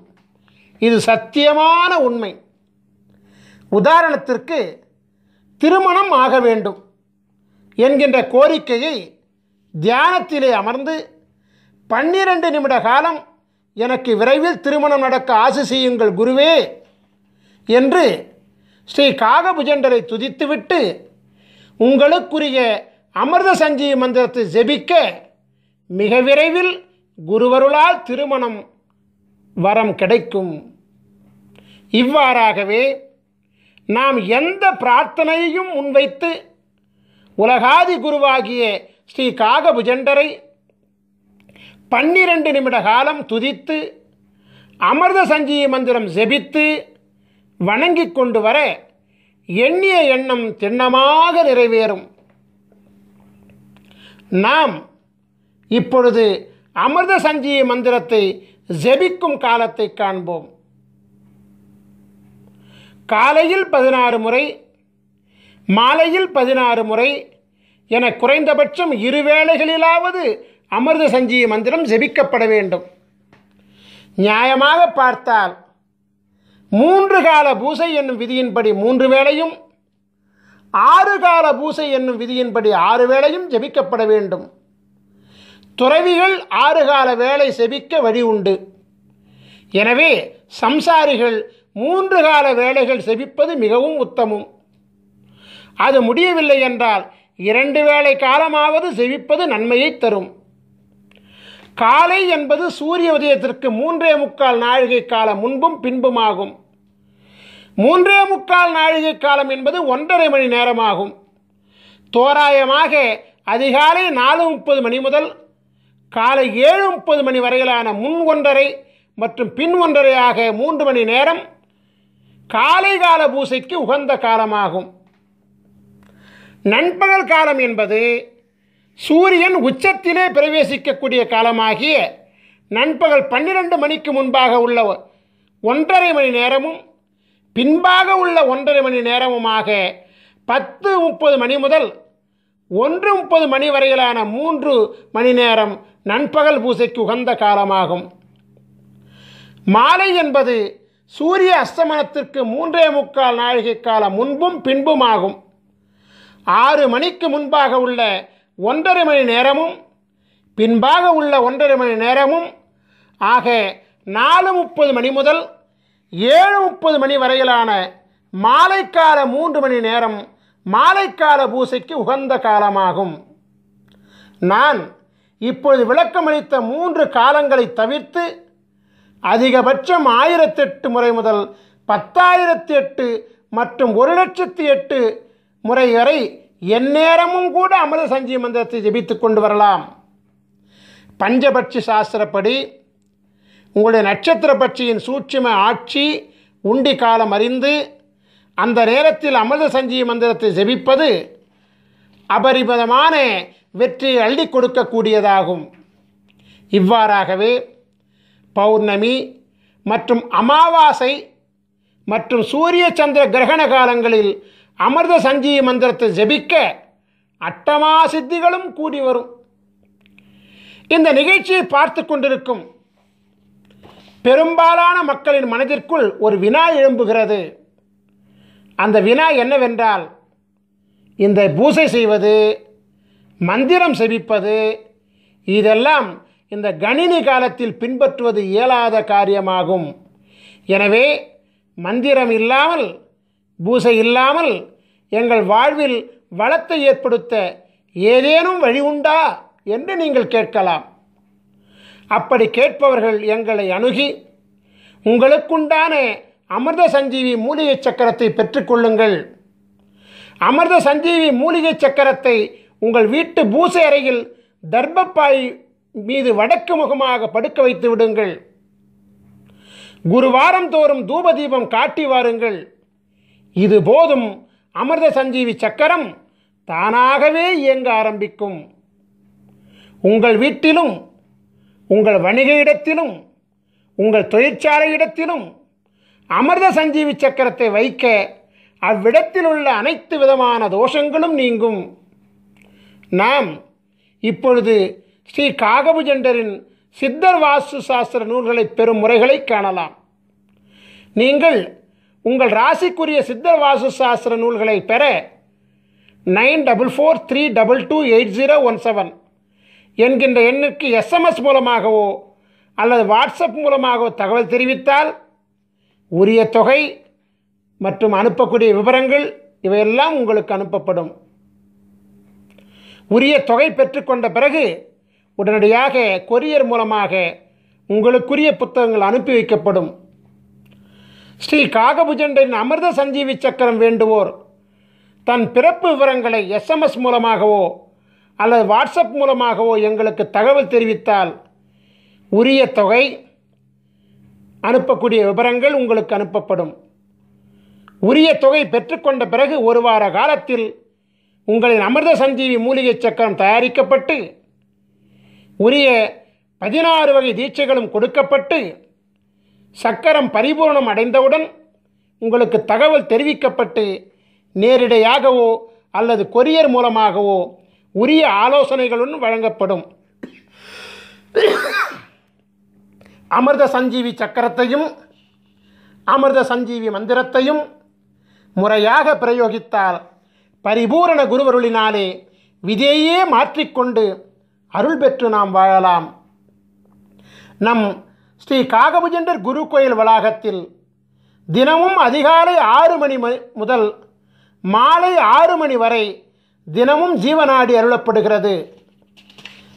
இது சத்தியமான உண்மை. உதாரணத்திற்கு, திருமணம் ஆக வேண்டும் என்கின்ற கோரிக்கையை தியானத்திலே அமர்ந்து 12 நிமிட காலம் எனக்கு விரைவில் திருமணம் நடக்க ஆசி செய்யுங்கள் குருவே என்று ஸ்ரீ காகபுஜண்டரை துதித்துவிட்டு உங்களுக்குரிய அமிர்த சஞ்சீவி மந்திரத்தை ஜெபிக்க மிக விரைவில் குருவருளால் திருமணம் வரம் கிடைக்கும். இவ்வாறாகவே நாம் எந்த பிரார்த்தனையையும் முன்வைத்து உலகாதி குருவாகிய ஸ்ரீ காகபுஜண்டரை 12 நிமிட காலம் துதித்து அமிர்த சஞ்சீவி மந்திரம் ஜெபித்து வணங்கி கொண்டு வர எண்ணிய எண்ணம் திண்ணமாக நிறைவேறும். நாம் இப்பொழுது அமிர்த சஞ்சீவி மந்திரத்தை ஜெபிக்கும் காலத்தை காண்போம். காலையில் 16 முறை, மாலையில் 16 முறை என குறைந்தபட்சம் 2 வேளைகளிலாவது அமிர்த சஞ்சீவி மந்திரம் ஜெபிக்கப்பட வேண்டும். நியாயமாக பார்த்தால் 3 கால பூசை என்னும் விதியின்படி 3 வேளையும், 6 கால பூசை என்னும் விதியின்படி 6 வேளையும் ஜெபிக்கப்பட வேண்டும். துறவிகள் 6 கால வேளை செபிக்க வழி உண்டு. எனவே சம்சாரிகள் 3 கால வேளைகள் செபிப்பது மிகவும் உத்தமம். அது முடியவில்லை என்றால் 2 வேளை காலமாவது செபிப்பது நன்மையை தரும். காலை என்பது சூரிய உதயத்திற்கு 3.25 நாழிகை காலம் முன்பும் பின்புமாகும். 3.25 நாழிகை காலம் என்பது 1.5 மணி நேரமாகும். தோராயமாக அதிகாலை 4:30 மணி முதல் காலை 7:30 மணி வரையிலான முன் 1:30 மற்றும் பின் 1:30 ஆக 3 மணி நேரம் காலை கால பூசைக்கு உகந்த காலமாகும். நண்பகல் காலம் என்பது சூரியன் உச்சத்திலே பிரவேசிக்கக்கூடிய காலமாகிய நண்பகல் 12 மணிக்கு முன்பாக உள்ள 1:30 மணி நேரமும் பின்பாக உள்ள 1:30 மணி நேரமுமாக 10:30 மணி முதல் 1:30 மணி வரையிலான 3 மணி நேரம் நண்பகல் பூசைக்கு உகந்த காலமாகும். மாலை என்பது சூரிய அஸ்தமனத்திற்கு 3.25 நாழிகை காலம் முன்பும் பின்பும் ஆகும். 6 மணிக்கு முன்பாக உள்ள 1:30 மணி நேரமும் பின்பாக உள்ள 1:30 மணி நேரமும் ஆக 4:30 மணி முதல் 7:30 மணி வரையிலான மாலைக்கால 3 மணி நேரம் மாலைக்கால பூசைக்கு உகந்த காலமாகும். நான் இப்பொழுது விளக்கமளித்த 3 காலங்களை தவிர்த்து அதிகபட்சம் 1008 முறை முதல் 10,008 மற்றும் 1,00,008 முறை வரை எந்நேரமும் கூட அமிர்த சஞ்சீவி மந்திரத்தை ஜெபித்துக் கொண்டு வரலாம். பஞ்சபட்சி சாஸ்திரப்படி உங்களுடைய நட்சத்திர பட்சியின் சூட்சும ஆட்சி உண்டி காலம் அறிந்து அந்த நேரத்தில் அமிர்த சஞ்சீவி மந்திரத்தை ஜெபிப்பது அபரிமிதமான வெற்றியை அள்ளி கொடுக்கக்கூடியதாகும். இவ்வாறாகவே பௌர்ணமி மற்றும் அமாவாசை மற்றும் சூரிய சந்திர கிரகண காலங்களில் அமிர்த சஞ்சீவி மந்திரத்தை ஜெபிக்க அட்டமா சித்திகளும் கூடி வரும். இந்த நிகழ்ச்சியை பார்த்து கொண்டிருக்கும் பெரும்பாலான மக்களின் மனதிற்குள் ஒரு வினா எழும்புகிறது. அந்த வினா என்னவென்றால், இந்த பூசை செய்வது, மந்திரம் செபிப்பது, இதெல்லாம் இந்த கணினி காலத்தில் பின்பற்றுவது இயலாத காரியமாகும். எனவே மந்திரம் இல்லாமல், பூசை இல்லாமல் எங்கள் வாழ்வில் வளத்தை ஏற்படுத்த ஏதேனும் வழி உண்டா என்று நீங்கள் கேட்கலாம். அப்படி கேட்பவர்கள் எங்களை அணுகி உங்களுக்குண்டான அமிர்த சஞ்சீவி மூலிகை சக்கரத்தை பெற்றுக்கொள்ளுங்கள். அமிர்த சஞ்சீவி மூலிகை சக்கரத்தை உங்கள் வீட்டு பூசை அறையில் தர்பப்பாய் மீது வடக்கு முகமாக படுக்க வைத்து விடுங்கள். குருவாரம் தோறும் தூபதீபம் காட்டி வாருங்கள். இது போதும், அமிர்த சஞ்சீவி சக்கரம் தானாகவே இயங்க ஆரம்பிக்கும். உங்கள் வீட்டிலும், உங்கள் வணிக இடத்திலும், உங்கள் தொழிற்சாலை இடத்திலும் அமிர்த சஞ்சீவி சக்கரத்தை வைக்க அவ்விடத்தில் உள்ள அனைத்து விதமான தோஷங்களும் நீங்கும். நாம் இப்பொழுது ஸ்ரீ காகபுஜண்டரின் சித்தர் வாஸ்து சாஸ்திர நூல்களை பெறும் முறைகளை காணலாம். நீங்கள் உங்கள் ராசிக்குரிய சித்தர் வாஸ்து சாஸ்திர நூல்களை பெற 9443228017 என்கின்ற எண்ணுக்கு SMS மூலமாகவோ அல்லது வாட்ஸ்அப் மூலமாகவோ தகவல் தெரிவித்தால் உரிய தொகை மற்றும் அனுப்பக்கூடிய விவரங்கள் இவையெல்லாம் உங்களுக்கு அனுப்பப்படும். உரிய தொகை பெற்றுக்கொண்ட பிறகு உடனடியாக கொரியர் மூலமாக உங்களுக்குரிய புத்தகங்கள் அனுப்பி வைக்கப்படும். ஸ்ரீ காகபுஜண்டரின் அமிர்த சஞ்சீவி சக்கரம் வேண்டுவோர் தன் பிறப்பு விவரங்களை SMS மூலமாகவோ அல்லது வாட்ஸ்அப் மூலமாகவோ எங்களுக்கு தகவல் தெரிவித்தால் உரிய தொகை, அனுப்பக்கூடிய விவரங்கள் உங்களுக்கு அனுப்பப்படும். உரிய தொகை பெற்றுக்கொண்ட பிறகு 1 வார காலத்தில் உங்களின் அமிர்த சஞ்சீவி மூலிகை சக்கரம் தயாரிக்கப்பட்டு உரிய 16 வகை தீட்சைகளும் கொடுக்கப்பட்டு சக்கரம் பரிபூர்ணம் அடைந்தவுடன் உங்களுக்கு தகவல் தெரிவிக்கப்பட்டு நேரிடையாகவோ அல்லது கொரியர் மூலமாகவோ உரிய ஆலோசனைகளுடன் வழங்கப்படும். அமிர்த சஞ்சீவி சக்கரத்தையும் அமிர்த சஞ்சீவி மந்திரத்தையும் முறையாக பிரயோகித்தால் பரிபூரண குருவருளினாலே விதையே மாற்றிக்கொண்டு அருள் பெற்று நாம் வாழலாம். நம் ஸ்ரீ காகபுஜண்டர் குரு கோயில் வளாகத்தில் தினமும் அதிகாலை 6 மணி முதல் மாலை 6 மணி வரை தினமும் ஜீவநாடி அருளப்படுகிறது.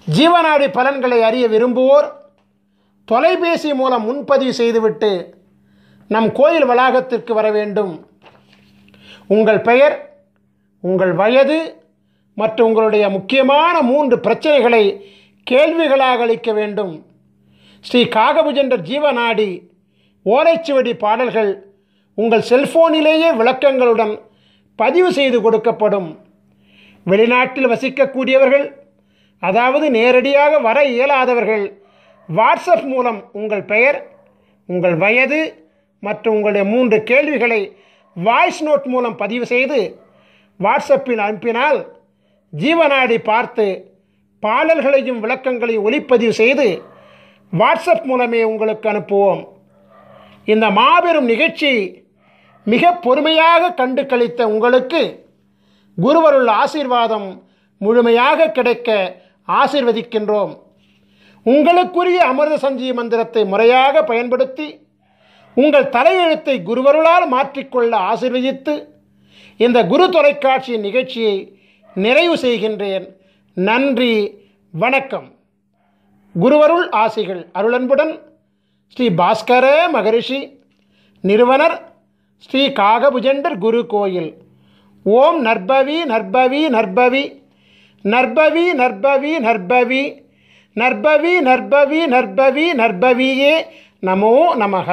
ஜீவநாடி பலன்களை அறிய விரும்புவோர் தொலைபேசி மூலம் முன்பதிவு செய்துவிட்டு நம் கோயில் வளாகத்திற்கு வர வேண்டும். உங்கள் பெயர், உங்கள் வயது மற்றும் உங்களுடைய முக்கியமான 3 பிரச்சனைகளை கேள்விகளாக அளிக்க வேண்டும். ஸ்ரீ காகபுஜண்டர் ஜீவநாடி ஓலைச்சுவடி பாடல்கள் உங்கள் செல்போனிலேயே விளக்கங்களுடன் பதிவு செய்து கொடுக்கப்படும். வெளிநாட்டில் வசிக்கக்கூடியவர்கள், அதாவது நேரடியாக வர இயலாதவர்கள், வாட்ஸ்அப் மூலம் உங்கள் பெயர், உங்கள் வயது மற்றும் உங்களுடைய 3 கேள்விகளை வாய்ஸ் நோட் மூலம் பதிவு செய்து வாட்ஸ்அப்பில் அனுப்பினால் ஜீவநாடி பார்த்து பாடல்களையும் விளக்கங்களையும் ஒளிப்பதிவு செய்து வாட்ஸ்அப் மூலமே உங்களுக்கு அனுப்புவோம். இந்த மாபெரும் நிகழ்ச்சி மிக பொறுமையாக கண்டு கழித்த உங்களுக்கு குருவருள் ஆசீர்வாதம் முழுமையாக கிடைக்க ஆசீர்வதிக்கின்றோம். உங்களுக்குரிய அமிர்த சஞ்சீவி மந்திரத்தை முறையாக பயன்படுத்தி உங்கள் தலையெழுத்தை குருவருளால் மாற்றிக்கொள்ள ஆசீர்வதித்து இந்த குரு தொலைக்காட்சி நிகழ்ச்சியை நிறைவு செய்கின்றேன். நன்றி, வணக்கம். குருவருள் ஆசிகள் அருளன்புடன் ஸ்ரீ பாஸ்கர மகரிஷி, நிறுவனர் ஸ்ரீ காகபுஜண்டர் குரு கோயில். ஓம் நற்பவி நற்பவி நற்பவி நற்பவி நற்பவி நற்பவி நற்பவி நற்பவி நற்பவி நற்பவியே நமோ நமஹ.